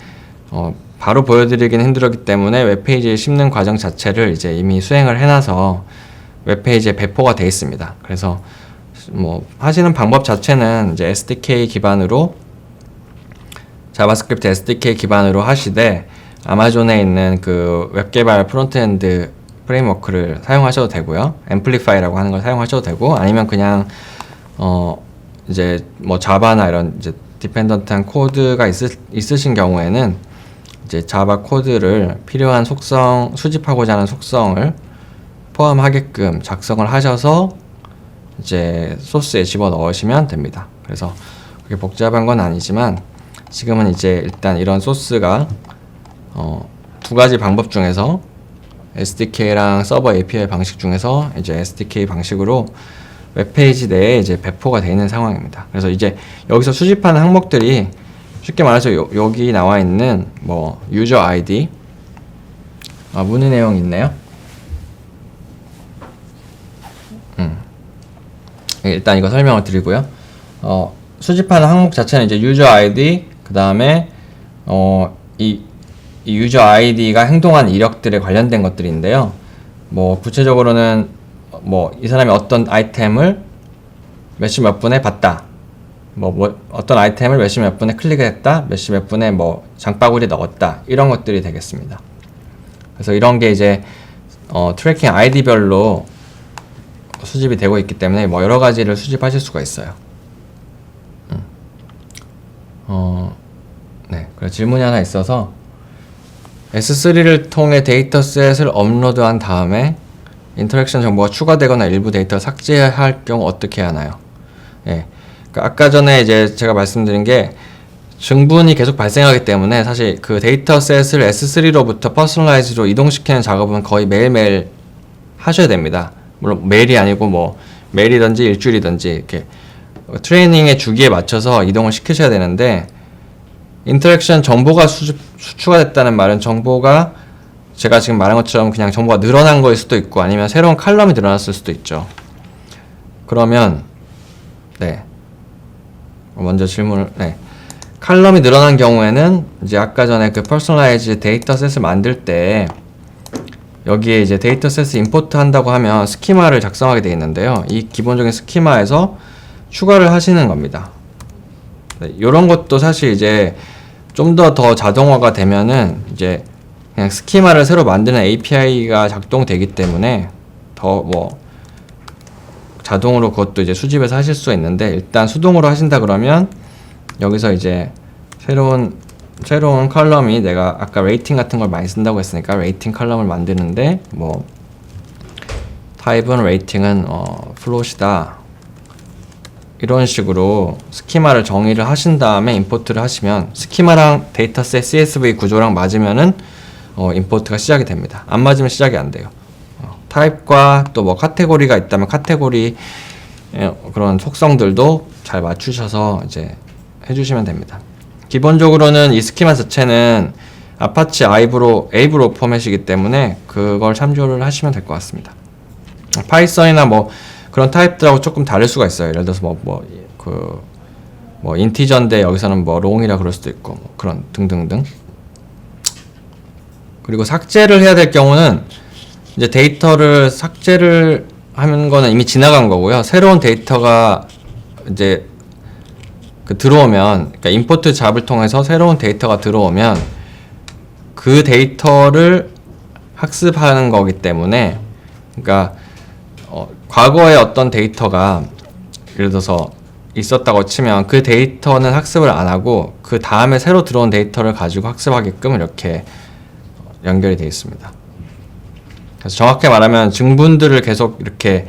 바로 보여드리긴 힘들었기 때문에 웹페이지에 심는 과정 자체를 이제 이미 수행을 해놔서 웹페이지에 배포가 되어 있습니다. 그래서 뭐 하시는 방법 자체는 이제 SDK 기반으로, 자바스크립트 SDK 기반으로 하시되 아마존에 있는 그 웹개발 프론트엔드 프레임워크를 사용하셔도 되고요. 앰플리파이라고 하는 걸 사용하셔도 되고, 아니면 그냥 이제 뭐 자바나 이런 이제 디펜던트한 코드가 있으신 경우에는 이제 자바 코드를 필요한 속성, 수집하고자 하는 속성을 포함하게끔 작성을 하셔서 이제 소스에 집어 넣으시면 됩니다. 그래서 그렇게 복잡한 건 아니지만 지금은 이제 일단 이런 소스가 두 가지 방법 중에서 SDK랑 서버 API 방식 중에서 이제 SDK 방식으로 웹페이지 내에 이제 배포가 되어 있는 상황입니다. 그래서 이제 여기서 수집하는 항목들이 쉽게 말해서 여기 나와 있는 뭐 유저 아이디, 문의 내용 있네요. 일단 이거 설명을 드리고요. 수집하는 항목 자체는 이제 유저 아이디, 그 다음에 이 유저 아이디가 행동한 이력들에 관련된 것들인데요. 뭐 구체적으로는 뭐 이 사람이 어떤 아이템을 몇 시 몇 분에 봤다, 뭐 어떤 아이템을 몇 시 몇 분에 클릭했다, 몇 시 몇 분에 뭐 장바구니에 넣었다, 이런 것들이 되겠습니다. 그래서 이런 게 이제 트래킹 아이디별로 수집이 되고 있기 때문에 뭐 여러 가지를 수집하실 수가 있어요. 네, 그래서 질문이 하나 있어서 S3를 통해 데이터셋을 업로드한 다음에 인터랙션 정보가 추가되거나 일부 데이터를 삭제할 경우 어떻게 하나요? 예. 그러니까 아까 전에 이제 제가 말씀드린 게 증분이 계속 발생하기 때문에 사실 그 데이터셋을 S3로부터 퍼스널라이즈로 이동시키는 작업은 거의 매일매일 하셔야 됩니다. 물론 매일이 아니고 뭐 매일이든지 일주일이든지 이렇게 트레이닝의 주기에 맞춰서 이동을 시키셔야 되는데, 인터랙션 정보가 추가됐다는 말은 정보가 제가 지금 말한 것처럼 그냥 정보가 늘어난 거일 수도 있고, 아니면 새로운 칼럼이 늘어났을 수도 있죠. 그러면 네, 먼저 질문을, 네, 칼럼이 늘어난 경우에는 이제 아까 전에 그 퍼스널라이즈 데이터셋을 만들 때 여기에 이제 데이터셋을 임포트 한다고 하면 스키마를 작성하게 되어 있는데요. 이 기본적인 스키마에서 추가를 하시는 겁니다. 이런 것도 사실 이제 좀 더 자동화가 되면은 이제 그냥 스키마를 새로 만드는 API가 작동되기 때문에 더 뭐 자동으로 그것도 이제 수집해서 하실 수가 있는데, 일단 수동으로 하신다 그러면 여기서 이제 새로운 컬럼이, 내가 아까 레이팅 같은 걸 많이 쓴다고 했으니까 레이팅 컬럼을 만드는데 뭐 타입은 레이팅은 플롯이다, 이런 식으로 스키마를 정의를 하신 다음에 임포트를 하시면 스키마랑 데이터셋 CSV 구조랑 맞으면은 임포트가 시작이 됩니다. 안 맞으면 시작이 안 돼요. 타입과 또 뭐 카테고리가 있다면 카테고리 그런 속성들도 잘 맞추셔서 이제 해주시면 됩니다. 기본적으로는 이 스키마 자체는 아파치 에이브로 포맷이기 때문에 그걸 참조를 하시면 될 것 같습니다. 파이썬이나 뭐 그런 타입들하고 조금 다를 수가 있어요. 예를 들어서 인티저인데 여기서는 뭐 롱이라 그럴 수도 있고 뭐 그런 등등등. 그리고 삭제를 해야 될 경우는 이제 데이터를 삭제를 하는 거는 이미 지나간 거고요. 새로운 데이터가 이제 들어오면, 그러니까 임포트 잡을 통해서 새로운 데이터가 들어오면 그 데이터를 학습하는 거기 때문에, 그러니까 과거에 어떤 데이터가 예를 들어서 있었다고 치면 그 데이터는 학습을 안 하고 그 다음에 새로 들어온 데이터를 가지고 학습하게끔 이렇게 연결이 되어 있습니다. 그래서 정확히 말하면 증분들을 계속 이렇게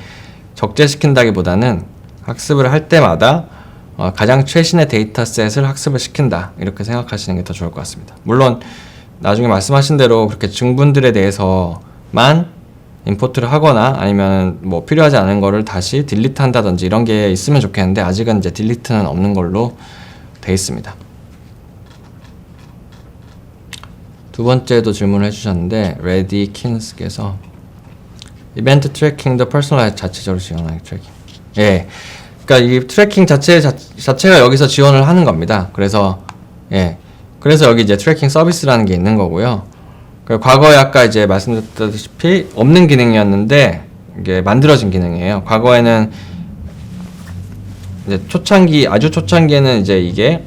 적재시킨다기보다는 학습을 할 때마다 가장 최신의 데이터셋을 학습을 시킨다, 이렇게 생각하시는 게 더 좋을 것 같습니다. 물론 나중에 말씀하신 대로 그렇게 증분들에 대해서만 임포트를 하거나 아니면 뭐 필요하지 않은 거를 다시 딜리트 한다든지 이런 게 있으면 좋겠는데, 아직은 이제 딜리트는 없는 걸로 돼 있습니다. 두 번째도 질문을 해주셨는데, 레디 킨스께서 이벤트 트래킹도 퍼스널라이즈 자체적으로 지원하는 트래킹. 예, 그러니까 이 트래킹 자체가 여기서 지원을 하는 겁니다. 그래서 여기 이제 트래킹 서비스라는 게 있는 거고요. 과거에 아까 이제 말씀드렸다시피 없는 기능이었는데 이게 만들어진 기능이에요. 과거에는 이제 아주 초창기에는 이제 이게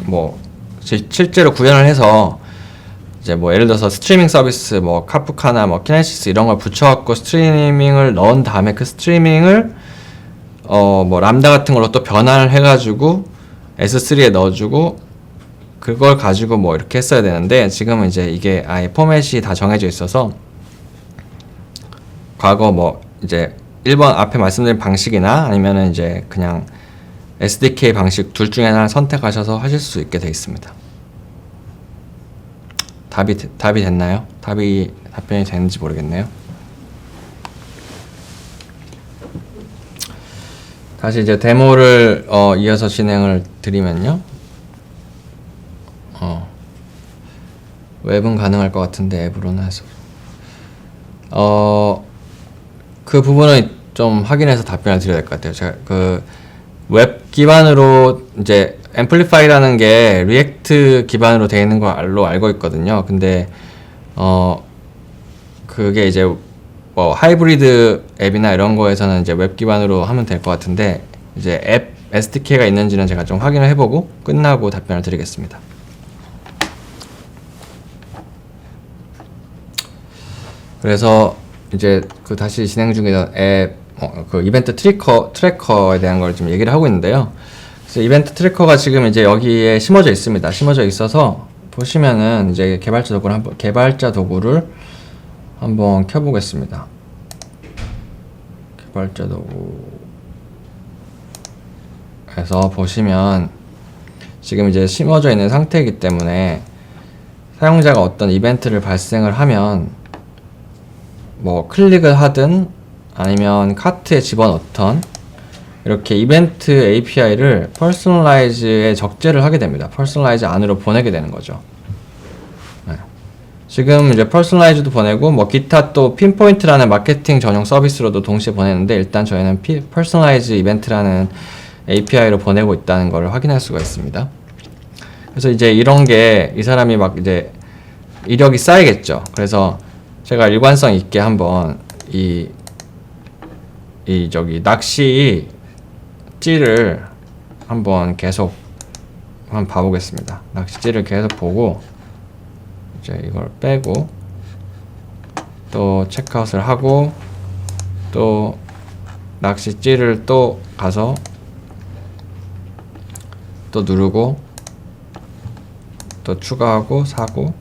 뭐 실제로 구현을 해서 이제 뭐 예를 들어서 스트리밍 서비스 뭐 카프카나 뭐 키네시스 이런 걸 붙여갖고 스트리밍을 넣은 다음에 그 스트리밍을 뭐 람다 같은 걸로 또 변환을 해가지고 S3에 넣어주고 그걸 가지고 뭐 이렇게 했어야 되는데, 지금은 이제 이게 아예 포맷이 다 정해져 있어서 과거 뭐 이제 1번 앞에 말씀드린 방식이나 아니면은 이제 그냥 SDK 방식 둘 중에 하나를 선택하셔서 하실 수 있게 되어 있습니다. 답이 됐나요? 답변이 되는지 모르겠네요. 다시 이제 데모를 이어서 진행을 드리면요. 웹은 가능할 것 같은데 앱으로는 해서 그 부분은 좀 확인해서 답변을 드려야 될 것 같아요. 제가 그 웹 기반으로 이제 앰플리파이라는 게 리액트 기반으로 되어 있는 걸로 알고 있거든요. 근데 그게 이제 뭐 하이브리드 앱이나 이런 거에서는 이제 웹 기반으로 하면 될 것 같은데, 이제 앱 SDK가 있는지는 제가 좀 확인을 해보고 끝나고 답변을 드리겠습니다. 그래서 이제 그 다시 진행 중이던 그 이벤트 트래커에 대한 걸 좀 얘기를 하고 있는데요. 그래서 이벤트 트래커가 지금 이제 여기에 심어져 있습니다. 심어져 있어서 보시면은 이제 개발자 도구를 한번 켜보겠습니다. 개발자 도구에서 보시면 지금 이제 심어져 있는 상태이기 때문에 사용자가 어떤 이벤트를 발생을 하면 뭐 클릭을 하든 아니면 카트에 집어넣던 이렇게 이벤트 API를 퍼스널라이즈에 적재를 하게 됩니다. 퍼스널라이즈 안으로 보내게 되는 거죠. 지금 이제 퍼스널라이즈도 보내고 뭐 기타 또 핀포인트라는 마케팅 전용 서비스로도 동시에 보내는데, 일단 저희는 퍼스널라이즈 이벤트라는 API로 보내고 있다는 걸 확인할 수가 있습니다. 그래서 이제 이런 게 이 사람이 막 이제 이력이 쌓이겠죠. 그래서 제가 일관성 있게 한번 낚시 낚시찌를 한번 계속 한번 봐보겠습니다. 낚시찌를 계속 보고 이제 이걸 빼고 또 체크아웃을 하고 또 낚시찌를 또 가서 또 누르고 또 추가하고 사고,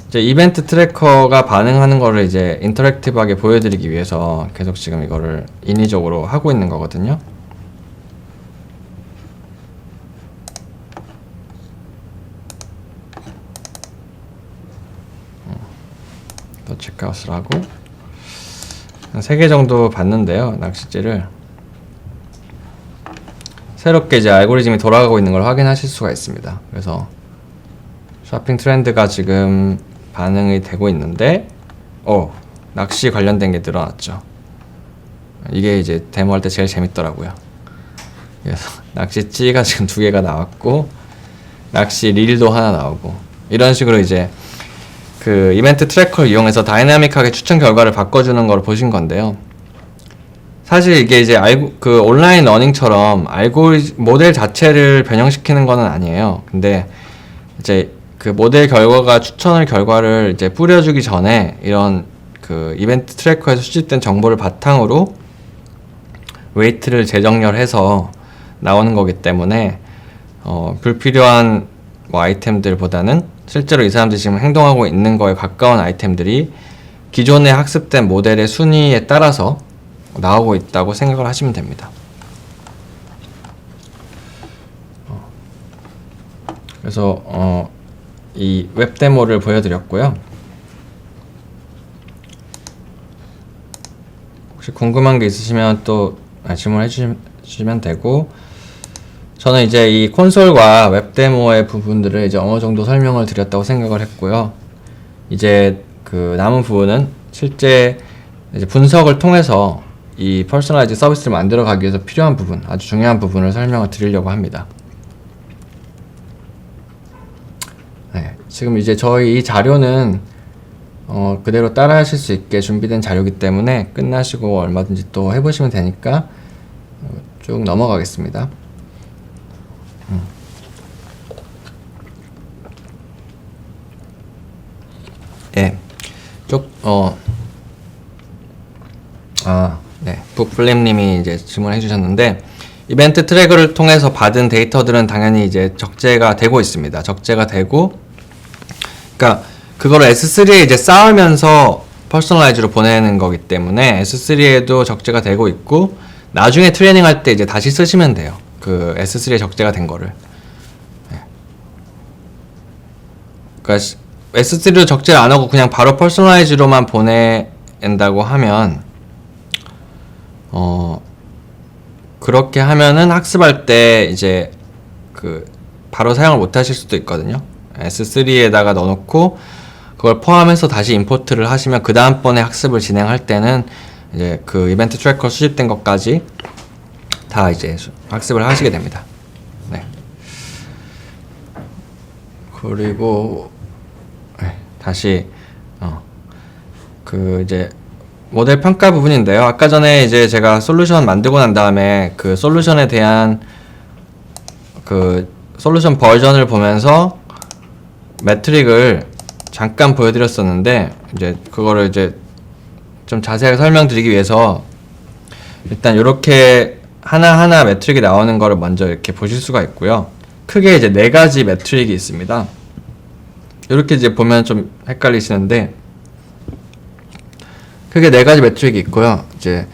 이제 이벤트 트래커가 반응하는 거를 이제 인터랙티브하게 보여드리기 위해서 계속 지금 이거를 인위적으로 하고 있는 거거든요. 또 체크아웃을 하고 한 3개 정도 봤는데요. 낚시찌를 새롭게 이제 알고리즘이 돌아가고 있는 걸 확인하실 수가 있습니다. 그래서 쇼핑 트렌드가 지금 반응이 되고 있는데 낚시 관련된 게 늘어났죠. 이게 이제 데모할 때 제일 재밌더라고요. 그래서 낚시찌가 지금 2개가 나왔고 낚시 릴도 하나 나오고, 이런 식으로 이제 그 이벤트 트래커를 이용해서 다이나믹하게 추천 결과를 바꿔주는 걸 보신 건데요. 사실 이게 이제 그 온라인 러닝처럼 모델 자체를 변형시키는 거는 아니에요. 근데 이제 그 모델 결과를 이제 뿌려주기 전에 이런 그 이벤트 트래커에서 수집된 정보를 바탕으로 웨이트를 재정렬해서 나오는 거기 때문에 불필요한 뭐 아이템들보다는 실제로 이 사람들이 지금 행동하고 있는 거에 가까운 아이템들이 기존에 학습된 모델의 순위에 따라서 나오고 있다고 생각을 하시면 됩니다. 그래서 이 웹 데모를 보여드렸고요. 혹시 궁금한 게 있으시면 또 질문해 주시면 되고, 저는 이제 이 콘솔과 웹 데모의 부분들을 이제 어느 정도 설명을 드렸다고 생각을 했고요. 이제 그 남은 부분은 실제 이제 분석을 통해서 이 퍼스널라이즈 서비스를 만들어 가기 위해서 필요한 부분, 아주 중요한 부분을 설명을 드리려고 합니다. 네, 지금 이제 저희 이 자료는 그대로 따라 하실 수 있게 준비된 자료이기 때문에 끝나시고 얼마든지 또 해보시면 되니까 쭉 넘어가겠습니다. 예, 북플림님이 이제 질문해 주셨는데, 이벤트 트래커를 통해서 받은 데이터들은 당연히 이제 적재가 되고 있습니다. 적재가 되고, 그러니까 그거를 S3에 이제 쌓으면서 퍼스널라이즈로 보내는 거기 때문에 S3에도 적재가 되고 있고, 나중에 트레이닝 할 때 이제 다시 쓰시면 돼요. 그 S3에 적재가 된 거를. 그러니까 S3로 적재를 안 하고 그냥 바로 퍼스널라이즈로만 보낸다고 하면 그렇게 하면은 학습할 때 이제 그 바로 사용을 못 하실 수도 있거든요. S3에다가 넣어놓고 그걸 포함해서 다시 임포트를 하시면 그 다음번에 학습을 진행할 때는 이제 그 이벤트 트래커 수집된 것까지 다 이제 학습을 하시게 됩니다. 네. 그리고 다시 그 이제 모델 평가 부분인데요. 아까 전에 이제 제가 솔루션 만들고 난 다음에 그 솔루션에 대한 그 솔루션 버전을 보면서 매트릭을 잠깐 보여드렸었는데, 이제 그거를 이제 좀 자세하게 설명드리기 위해서 일단 이렇게 하나하나 매트릭이 나오는 거를 먼저 이렇게 보실 수가 있고요. 크게 이제 4가지 매트릭이 있습니다. 이렇게 이제 보면 좀 헷갈리시는데, 크게 4가지 매트릭이 있고요. 이제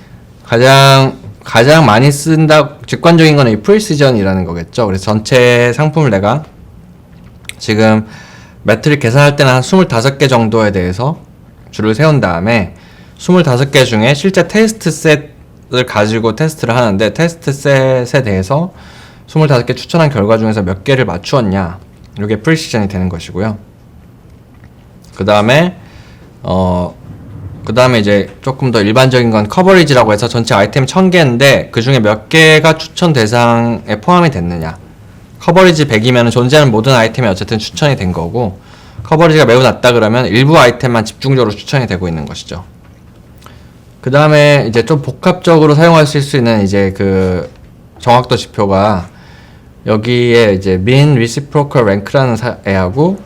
가장 많이 쓴다, 직관적인 거는 이 프리시전이라는 거겠죠. 그래서 전체 상품을 내가 지금 매트릭 계산할 때는 한 25개 정도에 대해서 줄을 세운 다음에 25개 중에 실제 테스트 셋을 가지고 테스트를 하는데, 테스트 셋에 대해서 25개 추천한 결과 중에서 몇 개를 맞추었냐, 이게 프리시전이 되는 것이고요. 그 다음에 이제 조금 더 일반적인 건 커버리지라고 해서 전체 아이템 1000개인데 그 중에 몇 개가 추천 대상에 포함이 됐느냐. 커버리지 100이면 존재하는 모든 아이템이 어쨌든 추천이 된 거고, 커버리지가 매우 낮다 그러면 일부 아이템만 집중적으로 추천이 되고 있는 것이죠. 그 다음에 이제 좀 복합적으로 사용하실 수 있는 이제 그 정확도 지표가 여기에 이제 mean reciprocal rank라는 애하고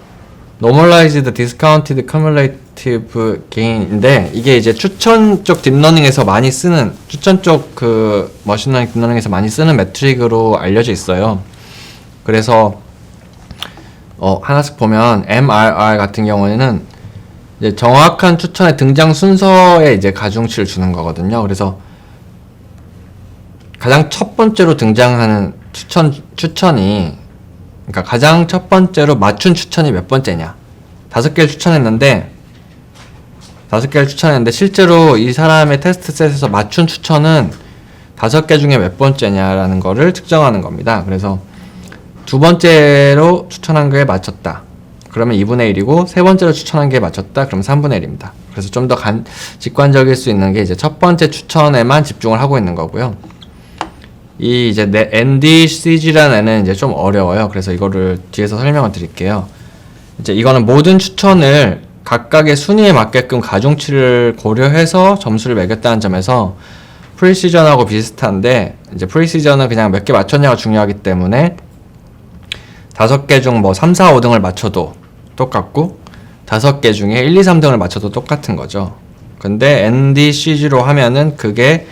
normalized discounted cumulative gain인데, 이게 이제 추천 쪽 딥러닝에서 많이 쓰는, 추천 쪽 그 머신러닝 딥러닝에서 많이 쓰는 매트릭으로 알려져 있어요. 그래서 하나씩 보면 MRR 같은 경우에는 이제 정확한 추천의 등장 순서에 이제 가중치를 주는 거거든요. 그래서 가장 첫 번째로 등장하는 추천이, 그러니까 가장 첫 번째로 맞춘 추천이 몇 번째냐. 5개를 추천했는데 실제로 이 사람의 테스트 셋에서 맞춘 추천은 5개 중에 몇 번째냐라는 거를 측정하는 겁니다. 그래서 두 번째로 추천한 거에 맞췄다, 그러면 2분의 1이고, 세 번째로 추천한 게 맞췄다, 그럼 3분의 1입니다. 그래서 좀 더 직관적일 수 있는 게 이제 첫 번째 추천에만 집중을 하고 있는 거고요. 이 이제 NDCG라는 애는 이제 좀 어려워요. 그래서 이거를 뒤에서 설명을 드릴게요. 이제 이거는 모든 추천을 각각의 순위에 맞게끔 가중치를 고려해서 점수를 매겼다는 점에서 프리시전하고 비슷한데, 이제 프리시전은 그냥 몇 개 맞췄냐가 중요하기 때문에 5개 중 뭐 3, 4, 5등을 맞춰도 똑같고 5개 중에 1, 2, 3등을 맞춰도 똑같은 거죠. 근데 NDCG로 하면은 그게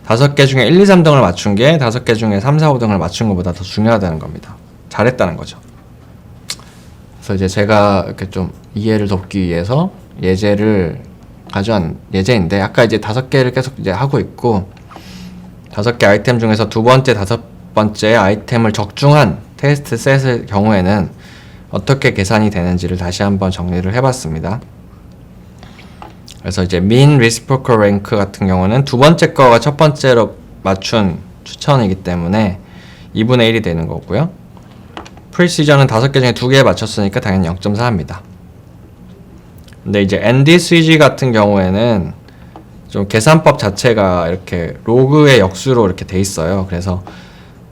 5개 중에 1, 2, 3등을 맞춘 게 5개 중에 3, 4, 5등을 맞춘 것보다 더 중요하다는 겁니다. 잘했다는 거죠. 그래서 이제 제가 이렇게 좀 이해를 돕기 위해서 예제를 가져온 예제인데, 아까 이제 5개를 계속 이제 하고 있고, 5개 아이템 중에서 두 번째, 5번째 아이템을 적중한 테스트 셋의 경우에는 어떻게 계산이 되는지를 다시 한번 정리를 해봤습니다. 그래서 이제 mean reciprocal rank 같은 경우는 두 번째 거가 첫 번째로 맞춘 추천이기 때문에 2분의 1이 되는 거고요. 프리시전은 5개 중에 2개에 맞췄으니까 당연히 0.4입니다. 근데 이제 NDCG 같은 경우에는 좀 계산법 자체가 이렇게 로그의 역수로 이렇게 돼 있어요. 그래서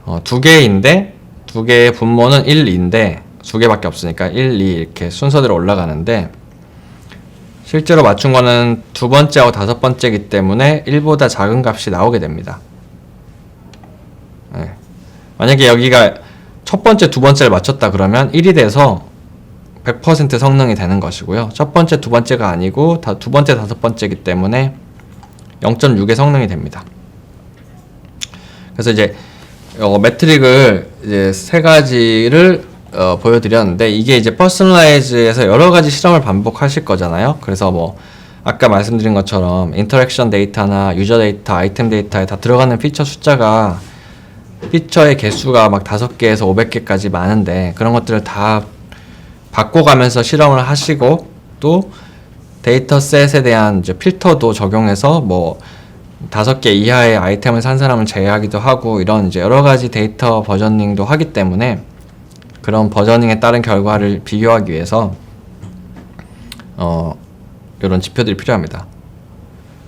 2개인데 2개의 분모는 1, 2인데 2개밖에 없으니까 1, 2 이렇게 순서대로 올라가는데, 실제로 맞춘 거는 두 번째하고 5번째이기 때문에 1보다 작은 값이 나오게 됩니다. 네. 만약에 여기가 첫 번째, 두 번째를 맞췄다 그러면 1이 돼서 100% 성능이 되는 것이고요. 첫 번째, 두 번째가 아니고 두 번째, 5번째이기 때문에 0.6의 성능이 됩니다. 그래서 이제 매트릭을 이제 세 가지를 보여드렸는데, 이게 이제 퍼스널라이즈에서 여러 가지 실험을 반복하실 거잖아요. 그래서 뭐 아까 말씀드린 것처럼 인터랙션 데이터나 유저 데이터, 아이템 데이터에 다 들어가는 피처 숫자가, 피처의 개수가 막 5개에서 500개까지 많은데, 그런 것들을 다 바꿔가면서 실험을 하시고, 또 데이터셋에 대한 이제 필터도 적용해서 뭐 5개 이하의 아이템을 산 사람을 제외하기도 하고, 이런 이제 여러 가지 데이터 버저닝도 하기 때문에 그런 버저닝에 따른 결과를 비교하기 위해서 이런 지표들이 필요합니다.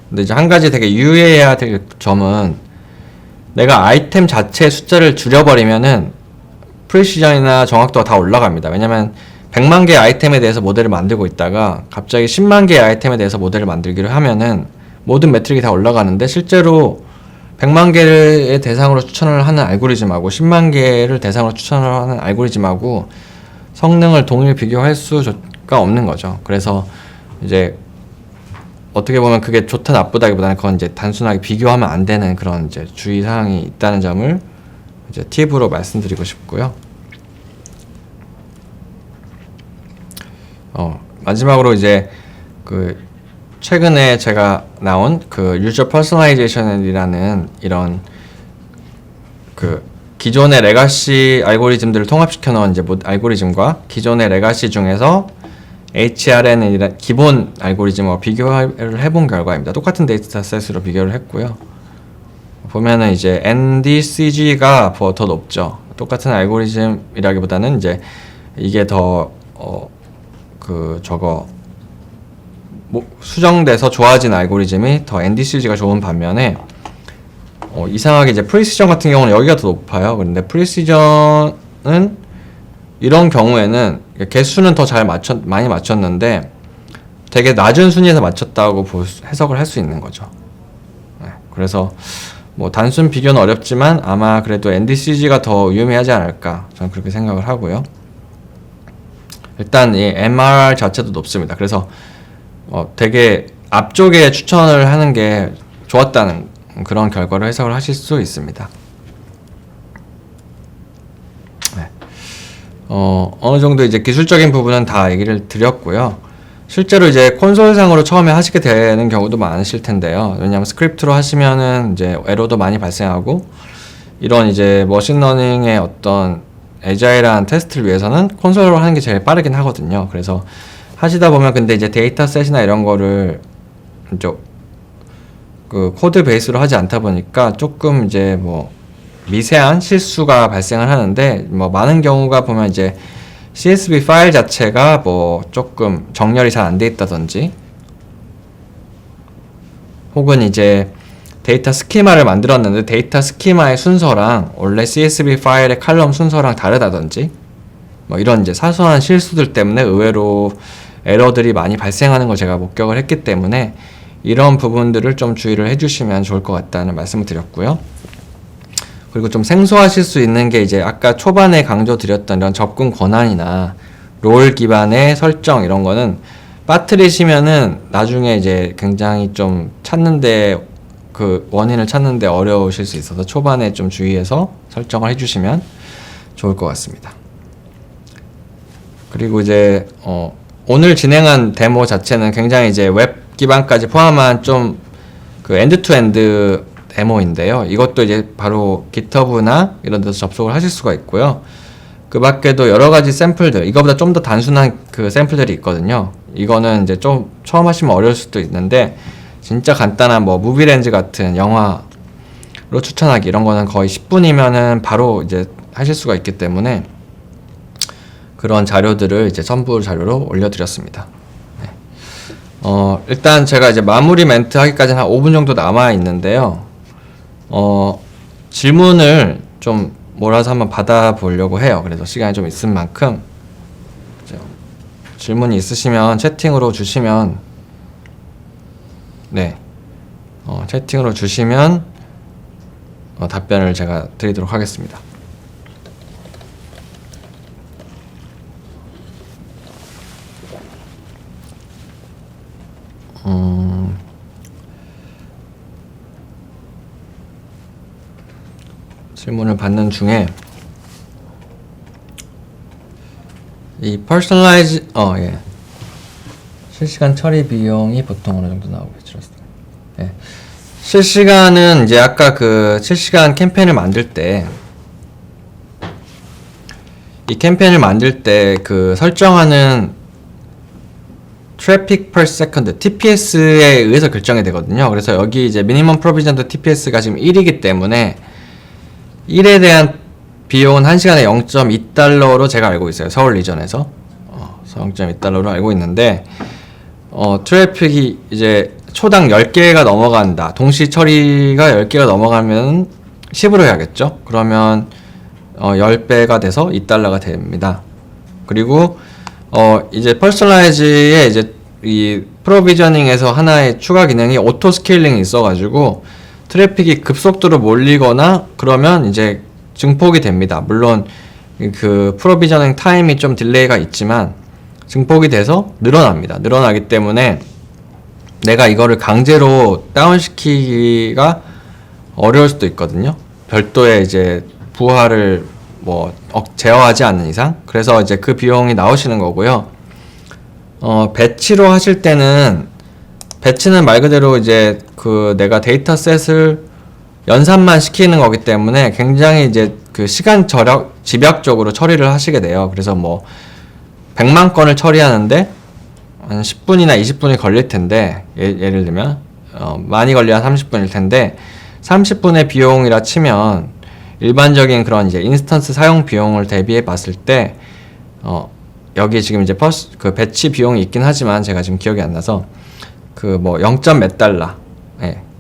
근데 이제 한 가지 되게 유의해야 될 점은, 내가 아이템 자체의 숫자를 줄여버리면은 프리시전이나 정확도가 다 올라갑니다. 왜냐면 100만 개의 아이템에 대해서 모델을 만들고 있다가 갑자기 10만 개의 아이템에 대해서 모델을 만들기로 하면은 모든 매트릭이 다 올라가는데, 실제로 100만 개를 대상으로 추천을 하는 알고리즘하고 10만 개를 대상으로 추천을 하는 알고리즘하고 성능을 동일 비교할 수가 없는 거죠. 그래서 이제 어떻게 보면 그게 좋다 나쁘다기보다는 그건 이제 단순하게 비교하면 안 되는 그런 이제 주의사항이 있다는 점을 이제 팁으로 말씀드리고 싶고요. 마지막으로 이제 그 최근에 제가 나온 그 유저 퍼스널라이제이션이라는 이런 그 기존의 레가시 알고리즘들을 통합시켜 놓은 이제 알고리즘과 기존의 레가시 중에서 HRN이라는 기본 알고리즘과 비교를 해본 결과입니다. 똑같은 데이터셋으로 비교를 했고요. 보면은 이제 NDCG가 더 높죠. 똑같은 알고리즘이라기보다는 이제 이게 더 수정돼서 좋아진 알고리즘이 더 NDCG가 좋은 반면에, 이상하게 이제 프리시전 같은 경우는 여기가 더 높아요. 그런데 프리시전은 이런 경우에는 개수는 더 많이 맞췄는데 되게 낮은 순위에서 맞췄다고 해석을 할 수 있는 거죠. 그래서 뭐 단순 비교는 어렵지만 아마 그래도 NDCG가 더 유의미하지 않을까 저는 그렇게 생각을 하고요. 일단 이 MRR 자체도 높습니다. 그래서 되게 앞쪽에 추천을 하는 게 좋았다는 그런 결과를 해석을 하실 수 있습니다. 네. 어느 정도 이제 기술적인 부분은 다 얘기를 드렸고요. 실제로 이제 콘솔상으로 처음에 하시게 되는 경우도 많으실 텐데요. 왜냐하면 스크립트로 하시면은 이제 에러도 많이 발생하고 이런 이제 머신러닝의 어떤 애자일한 테스트를 위해서는 콘솔로 하는 게 제일 빠르긴 하거든요. 그래서 하시다 보면 근데 이제 데이터셋이나 이런 거를 이제 그 코드 베이스로 하지 않다 보니까 조금 이제 뭐 미세한 실수가 발생을 하는데 뭐 많은 경우가 보면 이제 CSV 파일 자체가 뭐 조금 정렬이 잘 안 돼 있다든지 혹은 이제 데이터 스키마를 만들었는데 데이터 스키마의 순서랑 원래 CSV 파일의 칼럼 순서랑 다르다든지 뭐 이런 이제 사소한 실수들 때문에 의외로 에러들이 많이 발생하는 걸 제가 목격을 했기 때문에 이런 부분들을 좀 주의를 해주시면 좋을 것 같다는 말씀을 드렸고요. 그리고 좀 생소하실 수 있는 게 이제 아까 초반에 강조드렸던 이런 접근 권한이나 롤 기반의 설정 이런 거는 빠뜨리시면은 나중에 이제 굉장히 좀 찾는데 그 원인을 찾는데 어려우실 수 있어서 초반에 좀 주의해서 설정을 해주시면 좋을 것 같습니다. 그리고 이제 오늘 진행한 데모 자체는 굉장히 이제 웹 기반까지 포함한 좀 그 엔드 투 엔드 데모인데요. 이것도 이제 바로 GitHub나 이런 데서 접속을 하실 수가 있고요. 그 밖에도 여러 가지 샘플들, 이거보다 좀 더 단순한 그 샘플들이 있거든요. 이거는 이제 좀 처음 하시면 어려울 수도 있는데 진짜 간단한 뭐 무비렌즈 같은 영화로 추천하기 이런 거는 거의 10분이면은 바로 이제 하실 수가 있기 때문에 그런 자료들을 이제 첨부 자료로 올려드렸습니다. 네. 일단 제가 이제 마무리 멘트 하기까지는 한 5분 정도 남아 있는데요. 질문을 좀 몰아서 한번 받아보려고 해요. 그래서 시간이 좀 있은 만큼 질문이 있으시면 채팅으로 주시면 네, 채팅으로 주시면 답변을 제가 드리도록 하겠습니다. 질문을 받는 중에 이 퍼스널라이즈 예. 실시간 처리 비용이 보통 어느 정도 나오고 있죠. 예. 실시간은 이제 아까 그 실시간 캠페인을 만들 때 이 캠페인을 만들 때 그 설정하는 트래픽 per second TPS에 의해서 결정이 되거든요. 그래서 여기 이제 미니멈 프로비전드 TPS가 지금 1이기 때문에 1에 대한 비용은 1시간에 0.2달러로 제가 알고 있어요. 서울 리전에서 0.2달러로 알고 있는데 트래픽이 이제 초당 10개가 넘어간다. 동시 처리가 10개가 넘어가면 10으로 해야겠죠. 그러면 10배가 돼서 2달러가 됩니다. 그리고 이제 퍼스널라이즈에 이제 이 프로비저닝에서 하나의 추가 기능이 오토 스케일링이 있어가지고 트래픽이 급속도로 몰리거나 그러면 이제 증폭이 됩니다. 물론 그 프로비저닝 타임이 좀 딜레이가 있지만 증폭이 돼서 늘어납니다. 늘어나기 때문에 내가 이거를 강제로 다운시키기가 어려울 수도 있거든요. 별도의 이제 부하를 뭐 제어하지 않는 이상. 그래서 이제 그 비용이 나오시는 거고요. 배치로 하실 때는 배치는 말 그대로 이제 그 내가 데이터셋을 연산만 시키는 거기 때문에 굉장히 이제 그 시간 집약적으로 처리를 하시게 돼요. 그래서 뭐 100만 건을 처리하는데 한 10분이나 20분이 걸릴 텐데 예를 들면 많이 걸려야 30분일 텐데 30분의 비용이라 치면 일반적인 그런 이제 인스턴스 사용 비용을 대비해 봤을 때 여기 지금 이제 그 배치 비용이 있긴 하지만 제가 지금 기억이 안 나서 그 뭐 0. 몇 달러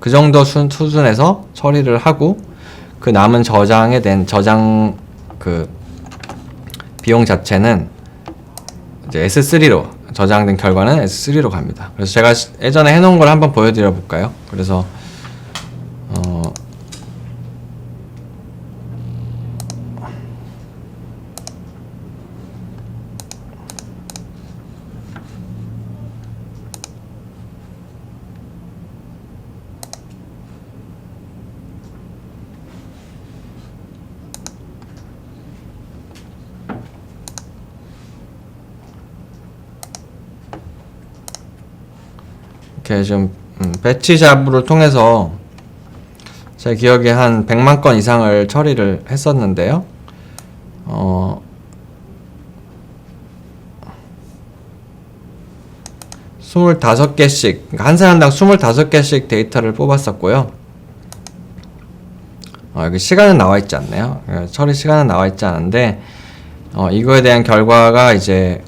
그 정도 수준에서 처리를 하고 그 남은 저장 그 비용 자체는 이제 S3로 저장된 결과는 S3로 갑니다. 그래서 제가 예전에 해놓은 걸 한번 보여드려 볼까요? 그래서 이렇게 좀 배치 잡을 통해서 제 기억에 한 100만 건 이상을 처리를 했었는데요. 25개씩, 그러니까 한 사람당 25개씩 데이터를 뽑았었고요. 여기 시간은 나와 있지 않네요. 처리 시간은 나와 있지 않은데, 이거에 대한 결과가 이제,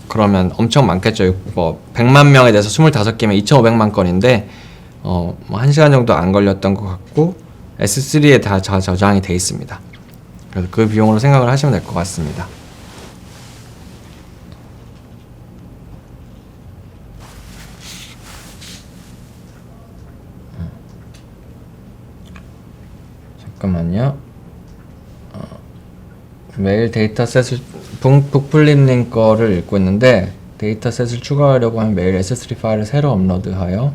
그러면 엄청 많겠죠. 뭐, 100만 명에 대해서 25개면 2,500만 건인데, 뭐 1시간 정도 안 걸렸던 것 같고, S3에 다 저장이 돼 있습니다. 그래서 그 비용으로 생각을 하시면 될 것 같습니다. 잠깐만요. 매일 데이터셋을 북플립님 거를 읽고 있는데 데이터셋을 추가하려고 하면 매일 S3 파일을 새로 업로드하여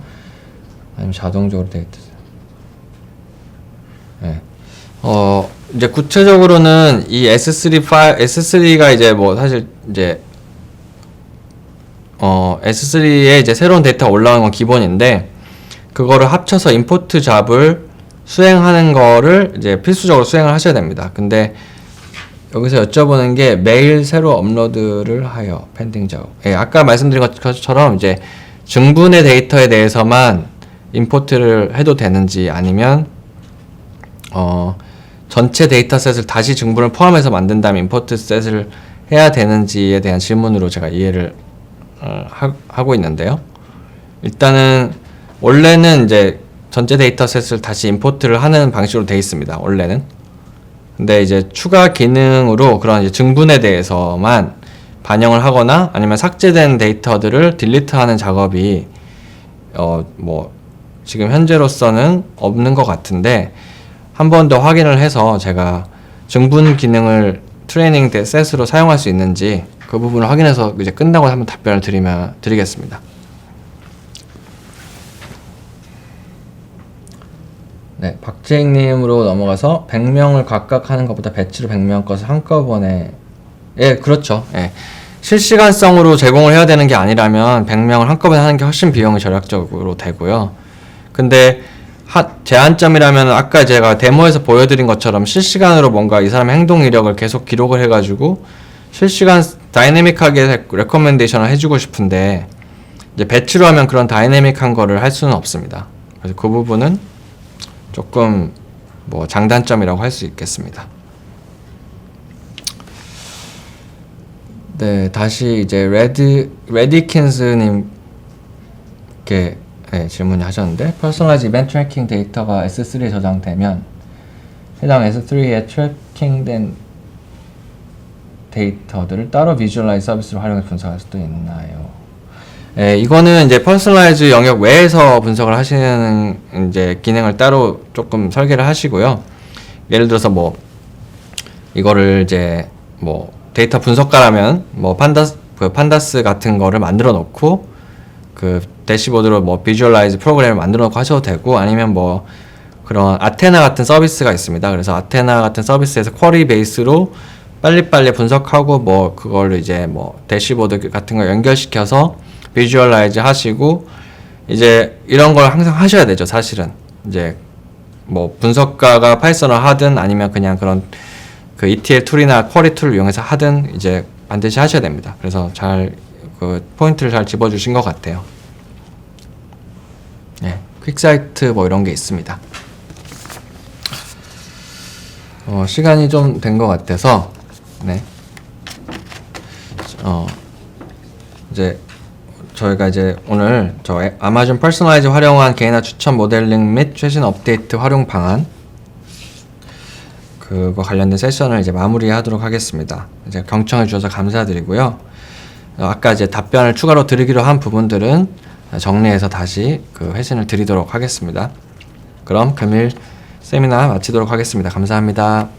아니면 자동적으로 데이터셋. 네. 이제 구체적으로는 이 S3 파일, S3가 이제 뭐 사실 이제 S3에 이제 새로운 데이터가 올라오는 건 기본인데 그거를 합쳐서 임포트 잡을 수행하는 거를 이제 필수적으로 수행을 하셔야 됩니다. 근데 여기서 여쭤보는 게 매일 새로 업로드를 하여 펜딩 작업. 예, 아까 말씀드린 것처럼 이제 증분의 데이터에 대해서만 임포트를 해도 되는지 아니면 전체 데이터셋을 다시 증분을 포함해서 만든 다음에 임포트 셋을 해야 되는지에 대한 질문으로 제가 이해를 하고 있는데요. 일단은 원래는 이제 전체 데이터셋을 다시 임포트를 하는 방식으로 되어 있습니다. 원래는. 근데 이제 추가 기능으로 그런 이제 증분에 대해서만 반영을 하거나 아니면 삭제된 데이터들을 딜리트하는 작업이 뭐 지금 현재로서는 없는 것 같은데 한 번 더 확인을 해서 제가 증분 기능을 트레이닝 셋으로 사용할 수 있는지 그 부분을 확인해서 이제 끝나고 한번 답변을 드리겠습니다. 네, 박재익님으로 넘어가서 100명을 각각 하는 것보다 배치로 100명 것을 한꺼번에 예, 그렇죠. 예. 실시간성으로 제공을 해야 되는 게 아니라면 100명을 한꺼번에 하는 게 훨씬 비용이 절약적으로 되고요. 근데 제한점이라면 아까 제가 데모에서 보여드린 것처럼 실시간으로 뭔가 이 사람의 행동 이력을 계속 기록을 해가지고 실시간 다이내믹하게 레코멘데이션을 해주고 싶은데 이제 배치로 하면 그런 다이내믹한 거를 할 수는 없습니다. 그래서 그 부분은 조금 뭐 장단점이라고 할 수 있겠습니다. 네, 다시 이제 레디킨스님께 질문이 하셨는데 퍼스널라이즈 이벤트 트래킹 데이터가 S3에 저장되면 해당 S3에 트래킹된 데이터들을 따로 비주얼라이즈 서비스로 활용해서 분석할 수도 있나요? 예, 이거는 이제 퍼스널라이즈 영역 외에서 분석을 하시는 이제 기능을 따로 조금 설계를 하시고요. 예를 들어서 뭐 이거를 이제 뭐 데이터 분석가라면 뭐 판다스 같은 거를 만들어 놓고 그 대시보드로 뭐 비주얼라이즈 프로그램을 만들어 놓고 하셔도 되고 아니면 뭐 그런 아테나 같은 서비스가 있습니다. 그래서 아테나 같은 서비스에서 쿼리 베이스로 빨리빨리 분석하고 뭐 그걸 이제 뭐 대시보드 같은 거 연결시켜서 비주얼라이즈 하시고 이제 이런 걸 항상 하셔야 되죠. 사실은 이제 뭐 분석가가 파이썬을 하든 아니면 그냥 그런 그 ETL 툴이나 쿼리 툴을 이용해서 하든 이제 반드시 하셔야 됩니다. 그래서 잘 그 포인트를 잘 집어주신 것 같아요. 네, 퀵사이트 뭐 이런 게 있습니다. 시간이 좀 된 것 같아서 네. 이제 저희가 이제 오늘 저 아마존 퍼스널라이즈 활용한 개인화 추천 모델링 및 최신 업데이트 활용 방안 그거 관련된 세션을 이제 마무리하도록 하겠습니다. 이제 경청해 주셔서 감사드리고요. 아까 이제 답변을 추가로 드리기로 한 부분들은 정리해서 다시 그 회신을 드리도록 하겠습니다. 그럼 금일 세미나 마치도록 하겠습니다. 감사합니다.